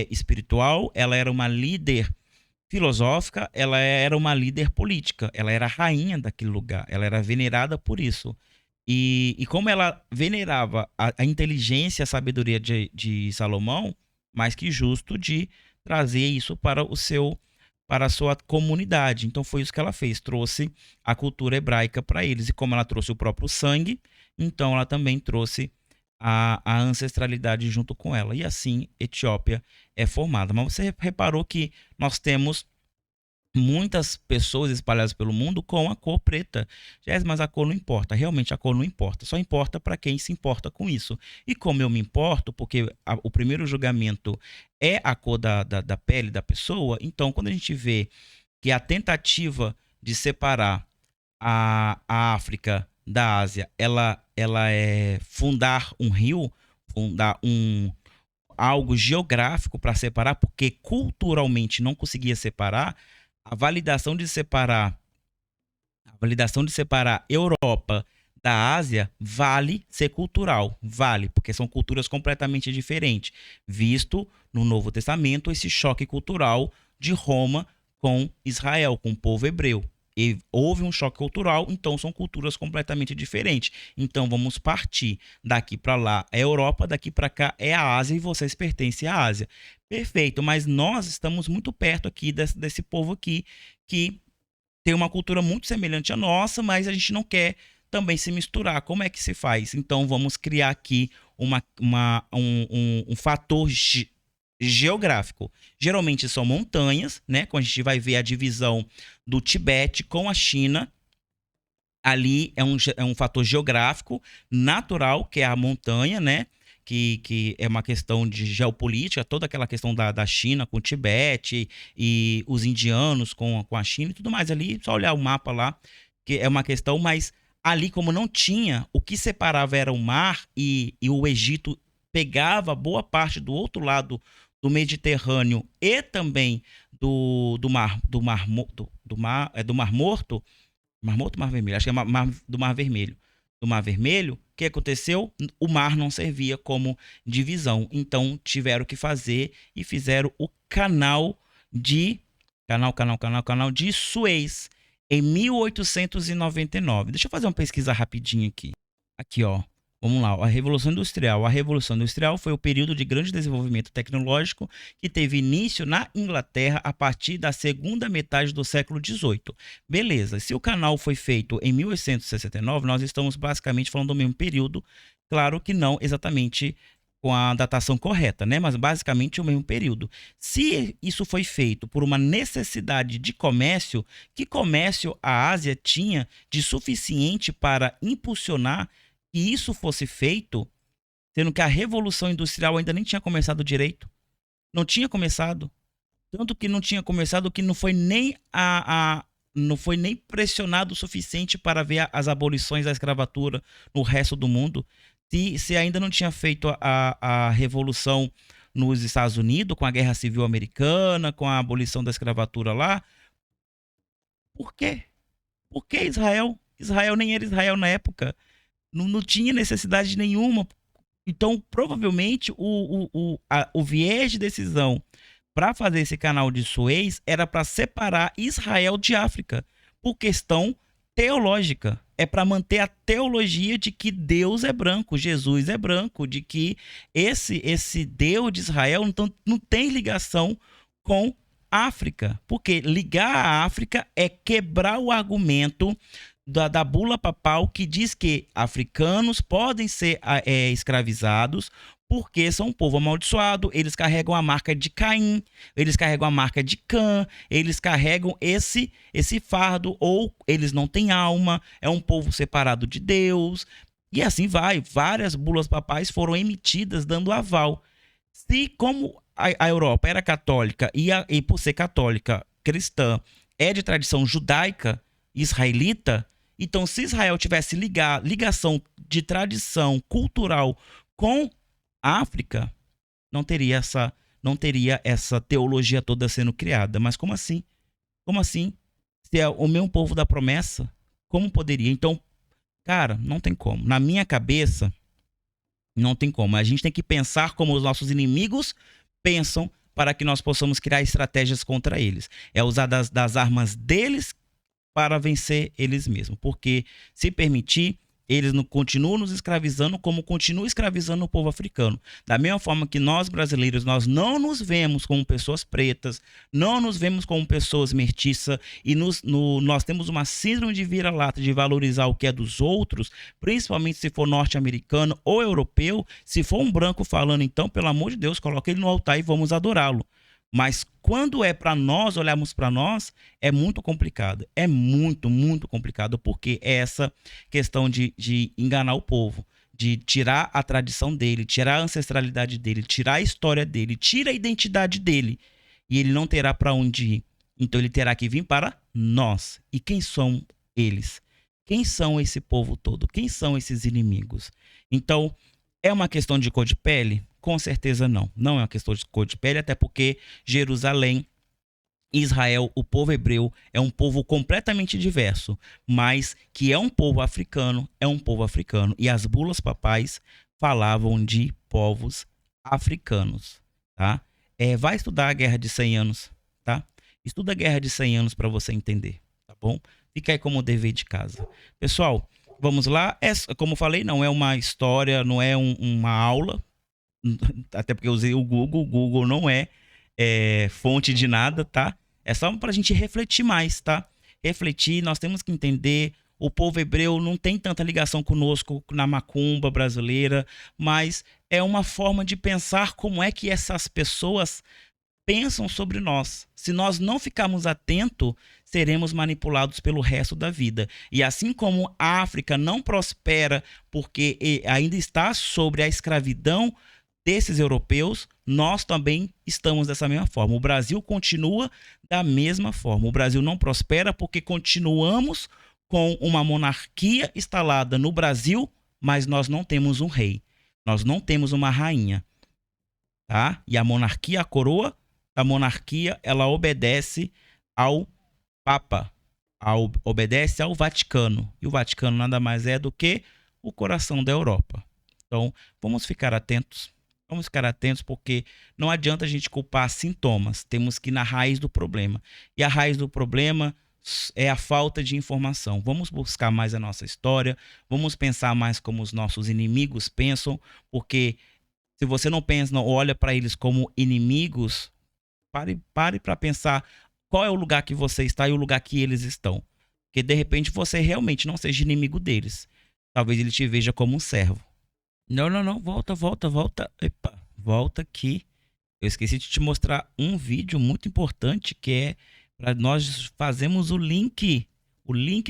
espiritual, ela era uma líder filosófica, ela era uma líder política, ela era a rainha daquele lugar, ela era venerada por isso. E como ela venerava a inteligência e a sabedoria de Salomão, mais que justo de trazer isso para a sua comunidade. Então foi isso que ela fez, trouxe a cultura hebraica para eles. E como ela trouxe o próprio sangue, então ela também trouxe a ancestralidade junto com ela. E assim, Etiópia é formada. Mas você reparou que nós temos muitas pessoas espalhadas pelo mundo com a cor preta. Mas a cor não importa. Realmente a cor não importa. Só importa para quem se importa com isso. E como eu me importo, porque o primeiro julgamento é a cor da pele da pessoa, então quando a gente vê que a tentativa de separar a África da Ásia, ela é fundar um rio, fundar algo geográfico para separar, porque culturalmente não conseguia separar. A validação de separar Europa da Ásia vale ser cultural, vale, porque são culturas completamente diferentes, visto no Novo Testamento esse choque cultural de Roma com Israel, com o povo hebreu. E houve um choque cultural, então são culturas completamente diferentes. Então vamos partir daqui para lá é a Europa, daqui para cá é a Ásia e vocês pertencem à Ásia. Perfeito, mas nós estamos muito perto aqui desse povo aqui que tem uma cultura muito semelhante à nossa, mas a gente não quer também se misturar. Como é que se faz? Então vamos criar aqui um fator geográfico. Geralmente são montanhas, né? Quando a gente vai ver a divisão do Tibete com a China, ali é um fator geográfico natural, que é a montanha, né? Que é uma questão de geopolítica, toda aquela questão da China com o Tibete e os indianos com a China e tudo mais. Ali, só olhar o mapa lá, que é uma questão, mas ali como não tinha, o que separava era o mar e o Egito pegava boa parte do outro lado do Mediterrâneo e também do Mar Morto, Mar Vermelho, acho que é do Mar Vermelho. Do Mar Vermelho, o que aconteceu? O mar não servia como divisão, então tiveram que fazer e fizeram o canal de Suez em 1899. Deixa eu fazer uma pesquisa rapidinho aqui. Aqui, ó. Vamos lá, a Revolução Industrial. A Revolução Industrial foi o período de grande desenvolvimento tecnológico que teve início na Inglaterra a partir da segunda metade do século XVIII. Beleza, se o canal foi feito em 1869, nós estamos basicamente falando do mesmo período, claro que não exatamente com a datação correta, né? Mas basicamente o mesmo período. Se isso foi feito por uma necessidade de comércio, que comércio a Ásia tinha de suficiente para impulsionar que isso fosse feito, sendo que a Revolução Industrial ainda nem tinha começado direito. Não tinha começado. Tanto que não tinha começado que não foi nem não foi nem pressionado o suficiente para ver as abolições da escravatura no resto do mundo. se ainda não tinha feito a revolução nos Estados Unidos, com a Guerra Civil Americana, com a abolição da escravatura lá, por quê? Por que Israel? Israel nem era Israel na época. Não tinha necessidade nenhuma. Então, provavelmente, o viés de decisão para fazer esse canal de Suez era para separar Israel de África, por questão teológica. É para manter a teologia de que Deus é branco, Jesus é branco, de que esse Deus de Israel não tem ligação com África. Porque ligar a África é quebrar o argumento da bula papal que diz que africanos podem ser escravizados porque são um povo amaldiçoado, eles carregam a marca de Caim, eles carregam a marca de Cã, eles carregam esse fardo, ou eles não têm alma, é um povo separado de Deus, e assim vai. Várias bulas papais foram emitidas dando aval. Se, como a Europa era católica e por ser católica, cristã, é de tradição judaica, israelita, então se Israel tivesse ligação de tradição cultural com África, não teria essa teologia toda sendo criada. Mas como assim? Como assim? Se é o mesmo povo da promessa, como poderia? Então, cara, não tem como. Na minha cabeça, não tem como. A gente tem que pensar como os nossos inimigos pensam para que nós possamos criar estratégias contra eles. É usar das armas deles para vencer eles mesmos. Porque, se permitir, eles não continuam nos escravizando como continuam escravizando o povo africano. Da mesma forma que nós, brasileiros, nós não nos vemos como pessoas pretas, não nos vemos como pessoas mestiças, e nós temos uma síndrome de vira-lata de valorizar o que é dos outros, principalmente se for norte-americano ou europeu. Se for um branco falando, então, pelo amor de Deus, coloque ele no altar e vamos adorá-lo. Mas quando é para nós, olharmos para nós, é muito complicado. É muito, muito complicado, porque é essa questão de enganar o povo, de tirar a tradição dele, tirar a ancestralidade dele, tirar a história dele, tira a identidade dele, e ele não terá para onde ir. Então ele terá que vir para nós. E quem são eles? Quem são esse povo todo? Quem são esses inimigos? Então, é uma questão de cor de pele? Com certeza não. Não é uma questão de cor de pele, até porque Jerusalém, Israel, o povo hebreu, é um povo completamente diverso, mas que é um povo africano, é um povo africano. E as bulas papais falavam de povos africanos, tá? Vai estudar a Guerra de 100 Anos, tá? Estuda a Guerra de 100 Anos para você entender, tá bom? Fica aí como dever de casa. Pessoal, vamos lá. Como eu falei, não é uma história, não é uma aula, até porque eu usei o Google não é fonte de nada, tá? É só pra gente refletir mais, tá? Refletir, nós temos que entender, o povo hebreu não tem tanta ligação conosco na macumba brasileira, mas é uma forma de pensar como é que essas pessoas pensam sobre nós. Se nós não ficarmos atentos, seremos manipulados pelo resto da vida. E assim como a África não prospera porque ainda está sobre a escravidão desses europeus, nós também estamos dessa mesma forma. O Brasil continua da mesma forma. O Brasil não prospera porque continuamos com uma monarquia instalada no Brasil, mas nós não temos um rei. Nós não temos uma rainha, tá? E a monarquia, a coroa da monarquia, ela obedece ao Papa, obedece ao Vaticano. E o Vaticano nada mais é do que o coração da Europa. Então, vamos ficar atentos. Vamos ficar atentos, porque não adianta a gente culpar sintomas. Temos que ir na raiz do problema. E a raiz do problema é a falta de informação. Vamos buscar mais a nossa história. Vamos pensar mais como os nossos inimigos pensam. Porque se você não pensa, não olha para eles como inimigos, pare para pensar qual é o lugar que você está e o lugar que eles estão. Porque de repente você realmente não seja inimigo deles. Talvez ele te veja como um servo. Não, volta. Epa, volta aqui. Eu esqueci de te mostrar um vídeo muito importante que é para nós fazermos o link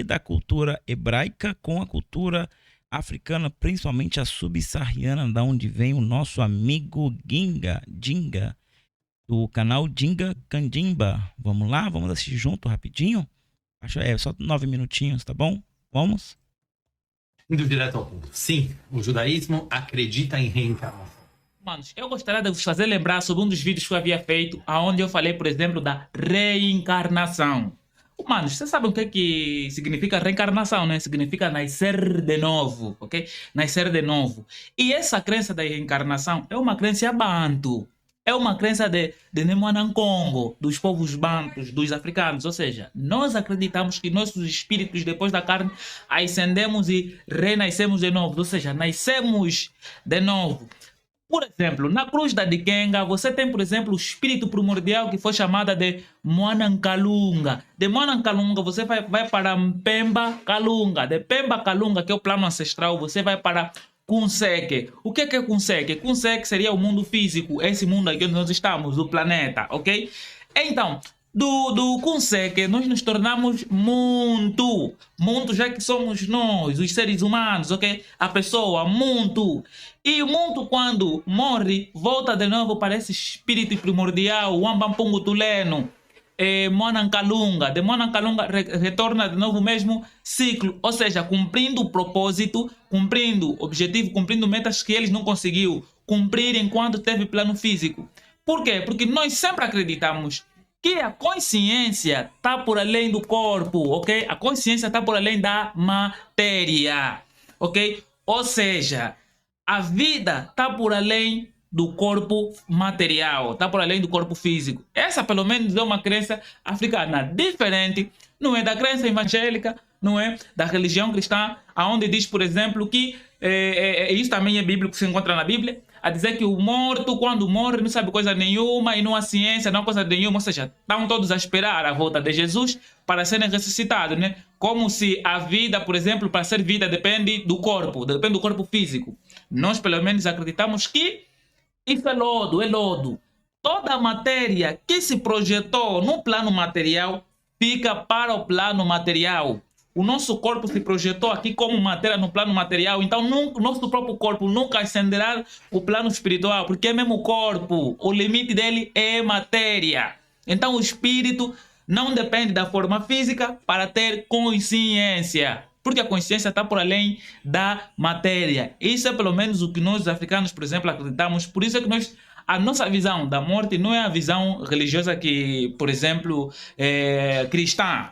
da cultura hebraica com a cultura africana, principalmente a subsaariana, da onde vem o nosso amigo Dinga, do canal Dinga Candimba. Vamos lá, vamos assistir junto rapidinho. Acho só 9 minutinhos, tá bom? Vamos. Indo direto ao ponto. Sim, o judaísmo acredita em reencarnação. Manos, eu gostaria de vos fazer lembrar sobre um dos vídeos que eu havia feito, onde eu falei, por exemplo, da reencarnação. Manos, vocês sabem o que significa reencarnação, né? Significa nascer de novo, ok? Nascer de novo. E essa crença da reencarnação é uma crença banto. É uma crença de Nemanancongo, dos povos bantos, dos africanos. Ou seja, nós acreditamos que nossos espíritos, depois da carne, ascendemos e renascemos de novo. Ou seja, nascemos de novo. Por exemplo, na cruz da Dikenga, você tem, por exemplo, o espírito primordial que foi chamada de Mwanankalunga. De Mwanankalunga, você vai para Mpemba Kalunga. De Pemba Kalunga, que é o plano ancestral, você vai para Kunseke. O que é Kunseke? Kunseke seria o mundo físico, esse mundo aqui onde nós estamos, o planeta, ok? Então, do Kunseke, nós nos tornamos Muntu. Muntu já que somos nós, os seres humanos, ok? A pessoa, Muntu. E o Muntu, quando morre, volta de novo para esse espírito primordial, o Ambampungu Tuleno. Mwanankalunga. De Mwanankalunga retorna de novo o mesmo ciclo, ou seja, cumprindo o propósito, cumprindo o objetivo, cumprindo metas que eles não conseguiu cumprir enquanto teve plano físico. Por quê? Porque nós sempre acreditamos que a consciência está por além do corpo, ok? A consciência está por além da matéria, ok? Ou seja, a vida está por além do corpo material, está por além do corpo físico. Essa, pelo menos, é uma crença africana diferente, não é da crença evangélica, não é da religião cristã, aonde diz, por exemplo, que isso também é bíblico, se encontra na Bíblia, a dizer que o morto, quando morre, não sabe coisa nenhuma e não há ciência, não há coisa nenhuma, ou seja, estão todos a esperar a volta de Jesus para serem ressuscitados, né? Como se a vida, por exemplo, para ser vida depende do corpo físico. Nós, pelo menos, acreditamos que isso é lodo, é lodo. Toda a matéria que se projetou no plano material fica para o plano material. O nosso corpo se projetou aqui como matéria no plano material, então o nosso próprio corpo nunca ascenderá o plano espiritual, porque é mesmo o corpo, o limite dele é matéria. Então o espírito não depende da forma física para ter consciência, porque a consciência está por além da matéria. Isso é pelo menos o que nós africanos, por exemplo, acreditamos. Por isso é que a nossa visão da morte não é a visão religiosa que, por exemplo, é cristã.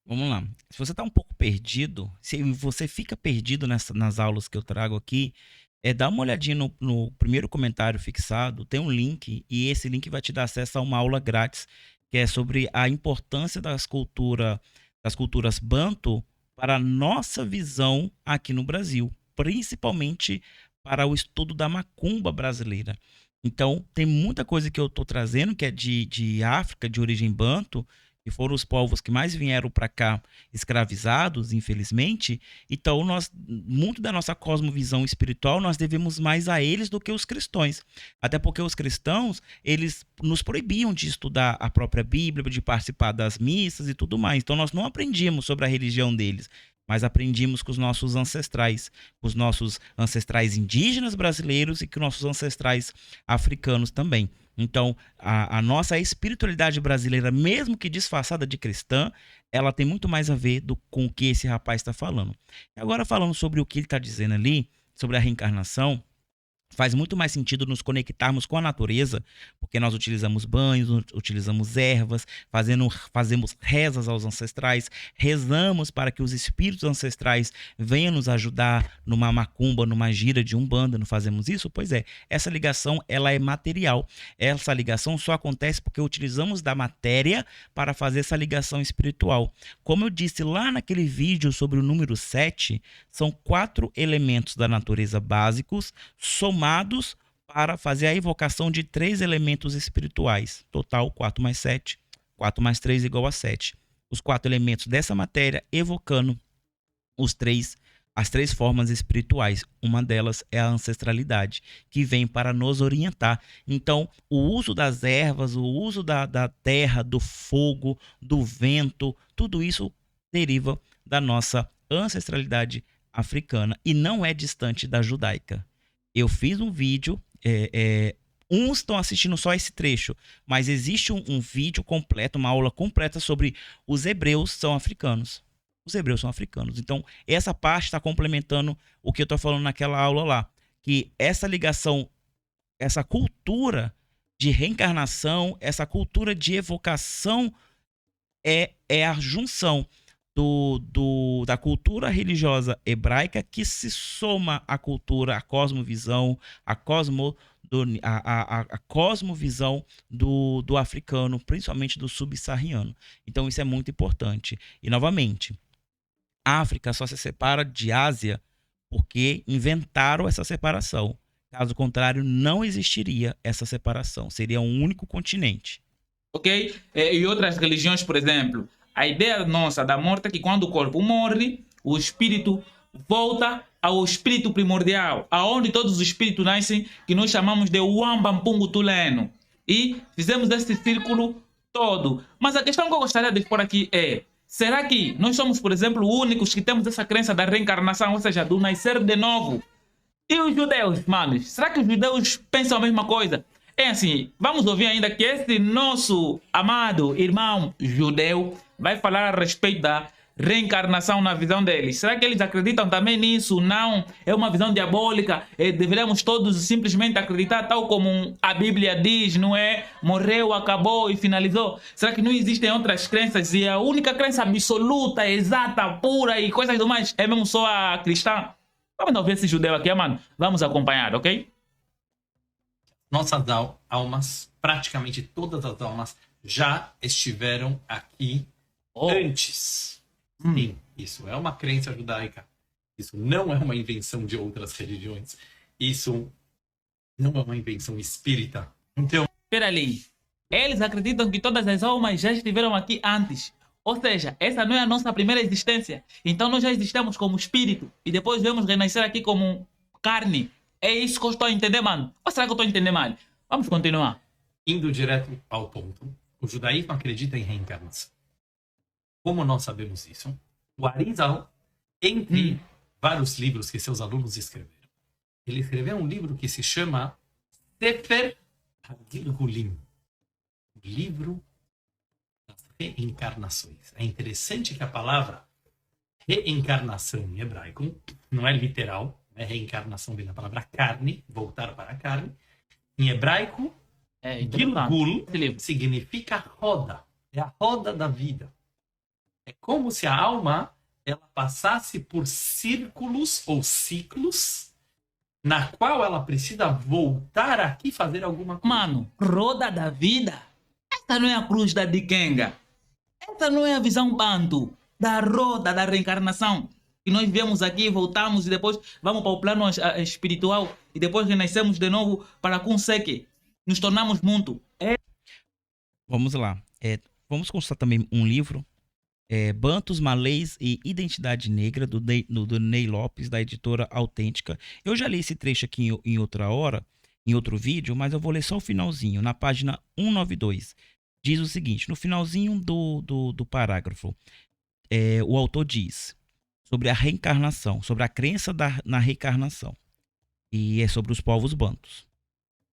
Vamos lá. Se você está um pouco perdido, se você fica perdido nas aulas que eu trago aqui, dá uma olhadinha no primeiro comentário fixado, tem um link, e esse link vai te dar acesso a uma aula grátis, que é sobre a importância das culturas Banto para a nossa visão aqui no Brasil, principalmente para o estudo da macumba brasileira. Então, tem muita coisa que eu estou trazendo, que é de África, de origem Banto, que foram os povos que mais vieram para cá escravizados, infelizmente. Então, muito da nossa cosmovisão espiritual, nós devemos mais a eles do que os cristãos. Até porque os cristãos, eles nos proibiam de estudar a própria Bíblia, de participar das missas e tudo mais. Então, nós não aprendíamos sobre a religião deles, mas aprendimos com os nossos ancestrais indígenas brasileiros e com nossos ancestrais africanos também. Então, a nossa espiritualidade brasileira, mesmo que disfarçada de cristã, ela tem muito mais a ver com o que esse rapaz está falando. E agora, falando sobre o que ele está dizendo ali, sobre a reencarnação, faz muito mais sentido nos conectarmos com a natureza, porque nós utilizamos banhos, utilizamos ervas, fazemos rezas aos ancestrais, rezamos para que os espíritos ancestrais venham nos ajudar numa macumba, numa gira de umbanda. Não fazemos isso? Pois é, essa ligação ela é material. Essa ligação só acontece porque utilizamos da matéria para fazer essa ligação espiritual. Como eu disse lá naquele vídeo sobre o número 7, são 4 elementos da natureza básicos, somados para fazer a evocação de 3 elementos espirituais. Total, 4 mais 7. 4 mais 3 igual a 7. Os 4 elementos dessa matéria evocando as 3 formas espirituais. Uma delas é a ancestralidade, que vem para nos orientar. Então, o uso das ervas, o uso da terra, do fogo, do vento, tudo isso deriva da nossa ancestralidade africana e não é distante da judaica. Eu fiz um vídeo, uns estão assistindo só esse trecho, mas existe um vídeo completo, uma aula completa sobre os hebreus são africanos. os hebreus são africanos. Então, essa parte está complementando o que eu estou falando naquela aula lá, que essa ligação, essa cultura de reencarnação, essa cultura de evocação é a junção da cultura religiosa hebraica que se soma à cultura, à cosmovisão, à cosmovisão do africano, principalmente do subsaariano. Então isso é muito importante. E novamente, a África só se separa de Ásia porque inventaram essa separação. Caso contrário, não existiria essa separação. Seria um único continente. Ok? E outras religiões, por exemplo, a ideia nossa da morte é que quando o corpo morre, o espírito volta ao espírito primordial, aonde todos os espíritos nascem, que nós chamamos de Wambampungu Tuleno. E fizemos esse círculo todo. Mas a questão que eu gostaria de expor aqui é: será que nós somos, por exemplo, únicos que temos essa crença da reencarnação, ou seja, do nascer de novo? E os judeus, manos? Será que os judeus pensam a mesma coisa? É assim, vamos ouvir ainda que esse nosso amado irmão judeu vai falar a respeito da reencarnação na visão deles. Será que eles acreditam também nisso? Não, é uma visão diabólica. Deveríamos todos simplesmente acreditar tal como a Bíblia diz, não é? Morreu, acabou e finalizou. Será que não existem outras crenças e a única crença absoluta, exata, pura e coisas do mais é mesmo só a cristã? Vamos ouvir esse judeu aqui, mano. Vamos acompanhar, ok? Nossas almas, praticamente todas as almas, já estiveram aqui antes. Sim, isso é uma crença judaica. Isso não é uma invenção de outras religiões. Isso não é uma invenção espírita. Então, espera ali. Eles acreditam que todas as almas já estiveram aqui antes. Ou seja, essa não é a nossa primeira existência. Então nós já existamos como espírito e depois vamos renascer aqui como carne. É isso que eu estou a entender, mano. Ou será que eu estou a entender mal? Vamos continuar. Indo direto ao ponto, o judaísmo acredita em reencarnação. Como nós sabemos isso? O Arizal, entre vários livros que seus alunos escreveram, ele escreveu um livro que se chama Sefer HaGilgulim, o livro das reencarnações. É interessante que a palavra reencarnação em hebraico não é literal, é reencarnação vem da palavra carne, voltar para a carne. Em hebraico, Gilgul significa roda, é a roda da vida. É como se a alma ela passasse por círculos ou ciclos na qual ela precisa voltar aqui e fazer alguma coisa. Mano, roda da vida? Essa não é a cruz da Dikenga. Essa não é a visão bantu da roda da reencarnação. E nós viemos aqui, voltamos e depois vamos para o plano espiritual e depois renascemos de novo para Kunseke. Nos tornamos muito. Vamos lá. Vamos consultar também um livro. Bantus, Malês e Identidade Negra, do Ney Lopes, da editora Autêntica. Eu já li esse trecho aqui em outra hora, em outro vídeo, mas eu vou ler só o finalzinho, na página 192. Diz o seguinte, no finalzinho do parágrafo, o autor diz sobre a reencarnação, sobre a crença na reencarnação, e é sobre os povos bantus.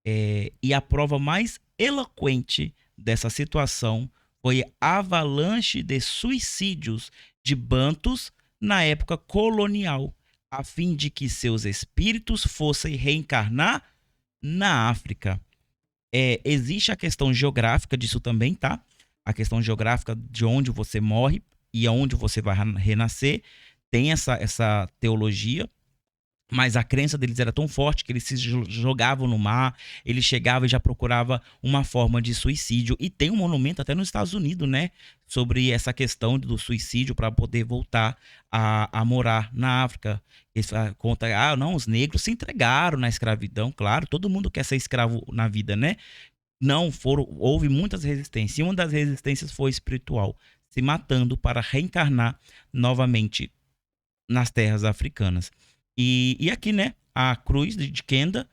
E a prova mais eloquente dessa situação foi a avalanche de suicídios de bantus na época colonial, a fim de que seus espíritos fossem reencarnar na África. Existe a questão geográfica disso também, tá? A questão geográfica de onde você morre e aonde você vai renascer. Tem essa teologia, mas a crença deles era tão forte que eles se jogavam no mar, eles chegavam e já procuravam uma forma de suicídio. E tem um monumento até nos Estados Unidos, né? Sobre essa questão do suicídio para poder voltar a morar na África. Eles contam, não, os negros se entregaram na escravidão. Claro, todo mundo quer ser escravo na vida, né? Não houve muitas resistências. E uma das resistências foi espiritual, se matando para reencarnar novamente nas terras africanas. E aqui, né, a cruz de Kenda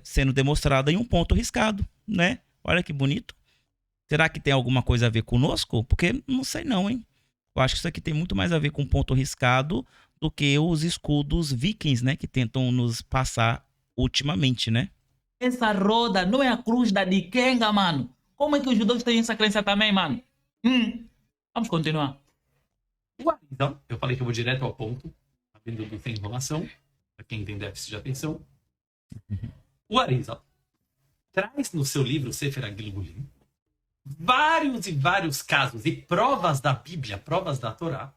sendo demonstrada em um ponto riscado, né? Olha que bonito. Será que tem alguma coisa a ver conosco? Porque não sei não, hein? Eu acho que isso aqui tem muito mais a ver com ponto riscado do que os escudos vikings, né? Que tentam nos passar ultimamente, né? Essa roda não é a cruz da Dikenga, mano. Como é que os judeus têm essa crença também, mano? Vamos continuar. O Arizal, eu falei que eu vou direto ao ponto, sabendo do sem enrolação, para quem tem déficit de atenção. O Arizal traz no seu livro Sefer HaGilgulim vários e vários casos e provas da Bíblia, provas da Torá,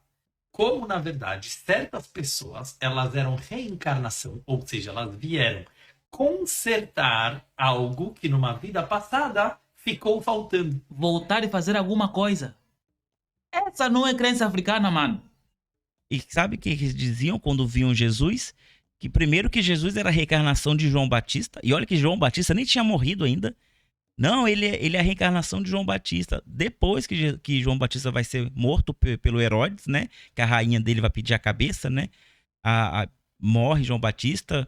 como, na verdade, certas pessoas, elas eram reencarnação, ou seja, elas vieram consertar algo que numa vida passada ficou faltando. Voltar e fazer alguma coisa. Essa não é crença africana, mano. E sabe o que eles diziam quando viam Jesus? Que primeiro que Jesus era a reencarnação de João Batista. E olha que João Batista nem tinha morrido ainda. Não, ele é a reencarnação de João Batista. Depois que João Batista vai ser morto pelo Herodes, né? Que a rainha dele vai pedir a cabeça, né? Morre João Batista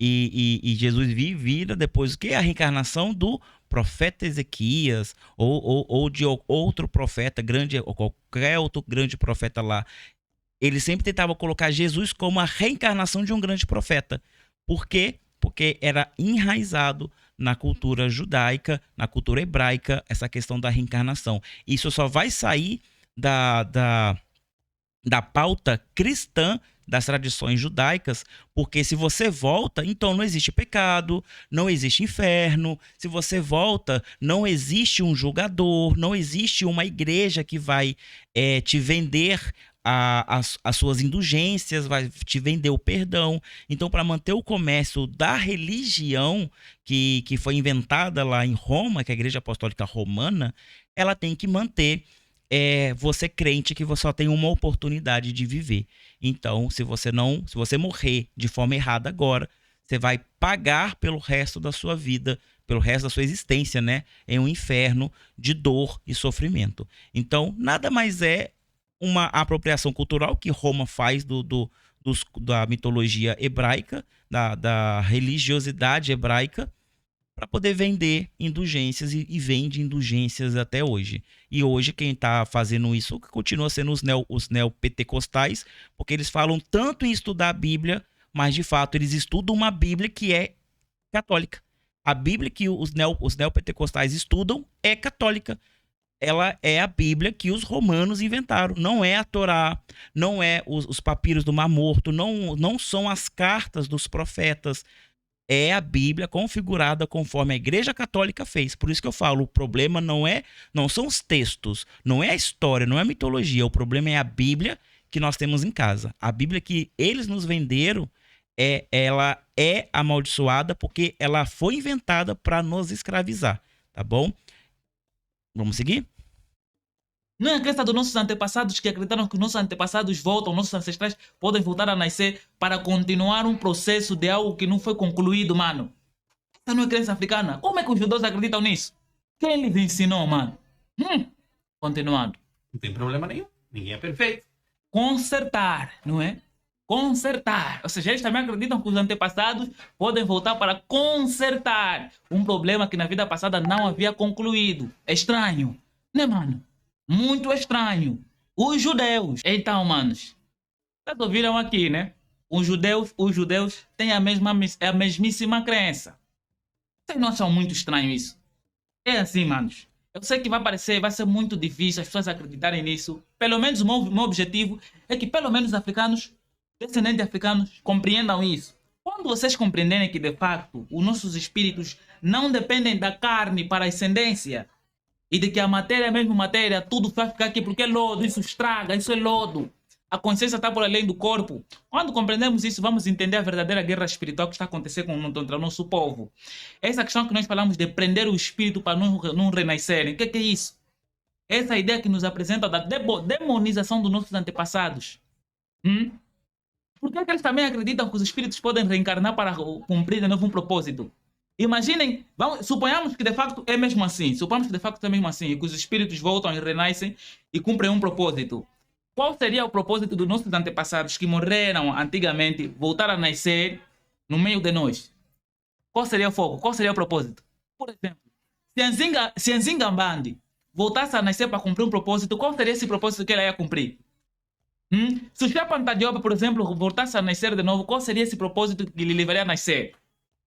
e Jesus vira depois o que? A reencarnação do profeta Ezequias ou de outro profeta grande, ou qualquer outro grande profeta lá. Ele sempre tentava colocar Jesus como a reencarnação de um grande profeta. Por quê? Porque era enraizado na cultura judaica, na cultura hebraica, essa questão da reencarnação. Isso só vai sair da pauta cristã das tradições judaicas, porque se você volta, então não existe pecado, não existe inferno. Se você volta, não existe um julgador, não existe uma igreja que vai te vender as suas indulgências, vai te vender o perdão. Então, para manter o comércio da religião que foi inventada lá em Roma, que é a Igreja Apostólica Romana, ela tem que manter você crente que você só tem uma oportunidade de viver. Então, se você morrer de forma errada agora, você vai pagar pelo resto da sua vida, pelo resto da sua existência, né? Em um inferno de dor e sofrimento. Então, nada mais é uma apropriação cultural que Roma faz da mitologia hebraica, da religiosidade hebraica, para poder vender indulgências e vende indulgências até hoje. E hoje quem está fazendo isso continua sendo os neopentecostais, porque eles falam tanto em estudar a Bíblia, mas de fato eles estudam uma Bíblia que é católica. A Bíblia que os neopentecostais estudam é católica. Ela é a Bíblia que os romanos inventaram. Não é a Torá, não é os papiros do Mar Morto, não são as cartas dos profetas. É a Bíblia configurada conforme a Igreja Católica fez. Por isso que eu falo, o problema não são os textos, não é a história, não é a mitologia. O problema é a Bíblia que nós temos em casa. A Bíblia que eles nos venderam, ela é amaldiçoada porque ela foi inventada para nos escravizar, tá bom? Vamos seguir? Não é a crença dos nossos antepassados que acreditaram que os nossos antepassados voltam, nossos ancestrais podem voltar a nascer para continuar um processo de algo que não foi concluído, mano. Essa não é crença africana. Como é que os judeus acreditam nisso? Quem lhes ensinou, mano? Continuando. Não tem problema nenhum. Ninguém é perfeito. Consertar, não é? Consertar. Ou seja, eles também acreditam que os antepassados podem voltar para consertar um problema que na vida passada não havia concluído. É estranho, né, mano? Muito estranho. Os judeus. Então, manos, vocês ouviram aqui, né? Os judeus têm a mesmíssima crença. Vocês não acham muito estranho isso? É assim, manos. Eu sei que vai ser muito difícil as pessoas acreditarem nisso. Pelo menos o meu objetivo é que pelo menos os africanos, descendentes de africanos, compreendam isso. Quando vocês compreenderem que de facto os nossos espíritos não dependem da carne para a ascendência, e de que a matéria é a mesma matéria, tudo vai ficar aqui porque é lodo, isso estraga, isso é lodo. A consciência está por além do corpo. Quando compreendemos isso, vamos entender a verdadeira guerra espiritual que está acontecendo contra o nosso povo. Essa questão que nós falamos de prender o espírito para não renascerem. O que é isso? Essa ideia que nos apresenta da demonização dos nossos antepassados. Por que eles também acreditam que os espíritos podem reencarnar para cumprir de novo um propósito? Imaginem, suponhamos que de facto é mesmo assim. Suponhamos que de facto é mesmo assim. E que os espíritos voltam e renascem e cumprem um propósito. Qual seria o propósito dos nossos antepassados que morreram antigamente, voltar a nascer no meio de nós? Qual seria o foco? Qual seria o propósito? Por exemplo, se a Nzinga Mbandi voltasse a nascer para cumprir um propósito, qual seria esse propósito que ela ia cumprir? Se o Chapanta Diop, por exemplo, voltasse a nascer de novo, qual seria esse propósito que lhe levaria a nascer?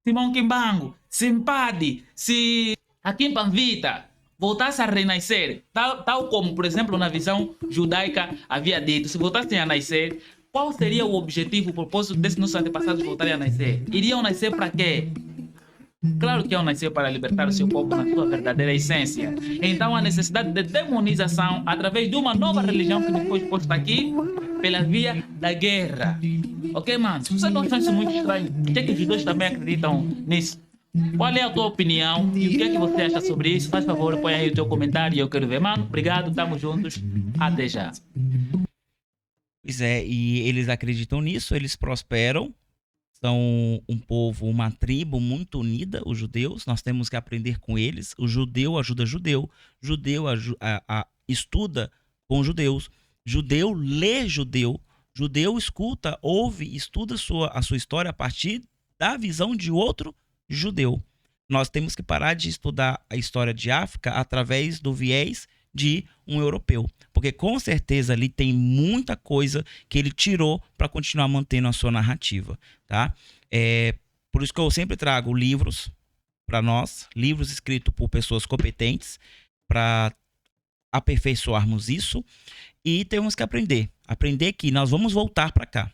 Se Monkimbango, se Mpadi, se Akim Panvita, voltasse a renascer, tal como, por exemplo, na visão judaica havia dito, se voltassem a nascer, qual seria o objetivo, o propósito desses nossos antepassados voltarem a nascer? Iriam nascer para quê? Claro que iam nascer para libertar o seu povo na sua verdadeira essência. Então a necessidade de demonização através de uma nova religião que nos foi exposta aqui pela via da guerra. Ok, mano? Se você não acha isso muito estranho, por que os judeus também acreditam nisso? Qual é a tua opinião e o que é que você acha sobre isso? Faz favor, põe aí o teu comentário e eu quero ver. Mano, obrigado, tamo juntos. Até já. Pois é, e eles acreditam nisso, eles prosperam. São um povo, uma tribo muito unida, os judeus. Nós temos que aprender com eles. O judeu ajuda judeu. Judeu estuda com judeus. Judeu lê judeu. Judeu escuta, ouve, estuda a sua história a partir da visão de outro judeu. Nós temos que parar de estudar a história de África através do viés de um europeu, porque com certeza ali tem muita coisa que ele tirou para continuar mantendo a sua narrativa, tá? Por isso que eu sempre trago livros para nós, livros escritos por pessoas competentes para aperfeiçoarmos isso, e temos que aprender que nós vamos voltar para cá.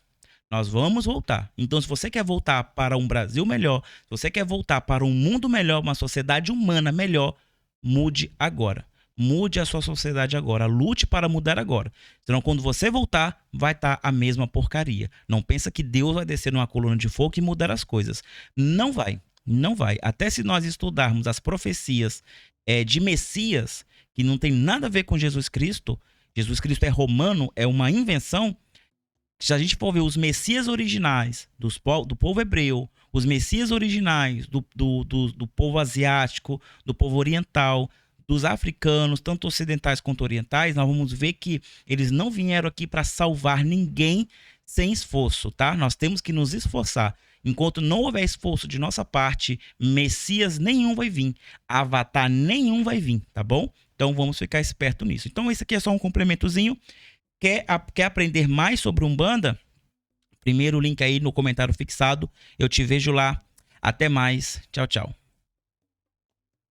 Nós vamos voltar. Então, se você quer voltar para um Brasil melhor, se você quer voltar para um mundo melhor, uma sociedade humana melhor, mude agora. Mude a sua sociedade agora. Lute para mudar agora. Senão, quando você voltar, vai estar a mesma porcaria. Não pensa que Deus vai descer numa coluna de fogo e mudar as coisas. Não vai. Não vai. Até se nós estudarmos as profecias de Messias, que não tem nada a ver com Jesus Cristo é romano, é uma invenção. Se a gente for ver os Messias originais do povo hebreu, os Messias originais do povo asiático, do povo oriental, dos africanos, tanto ocidentais quanto orientais, nós vamos ver que eles não vieram aqui para salvar ninguém sem esforço, tá? Nós temos que nos esforçar. Enquanto não houver esforço de nossa parte, Messias nenhum vai vir, Avatar nenhum vai vir, tá bom? Então vamos ficar esperto nisso. Então esse aqui é só um complementozinho. Quer aprender mais sobre Umbanda? Primeiro link aí no comentário fixado. Eu te vejo lá. Até mais. Tchau, tchau.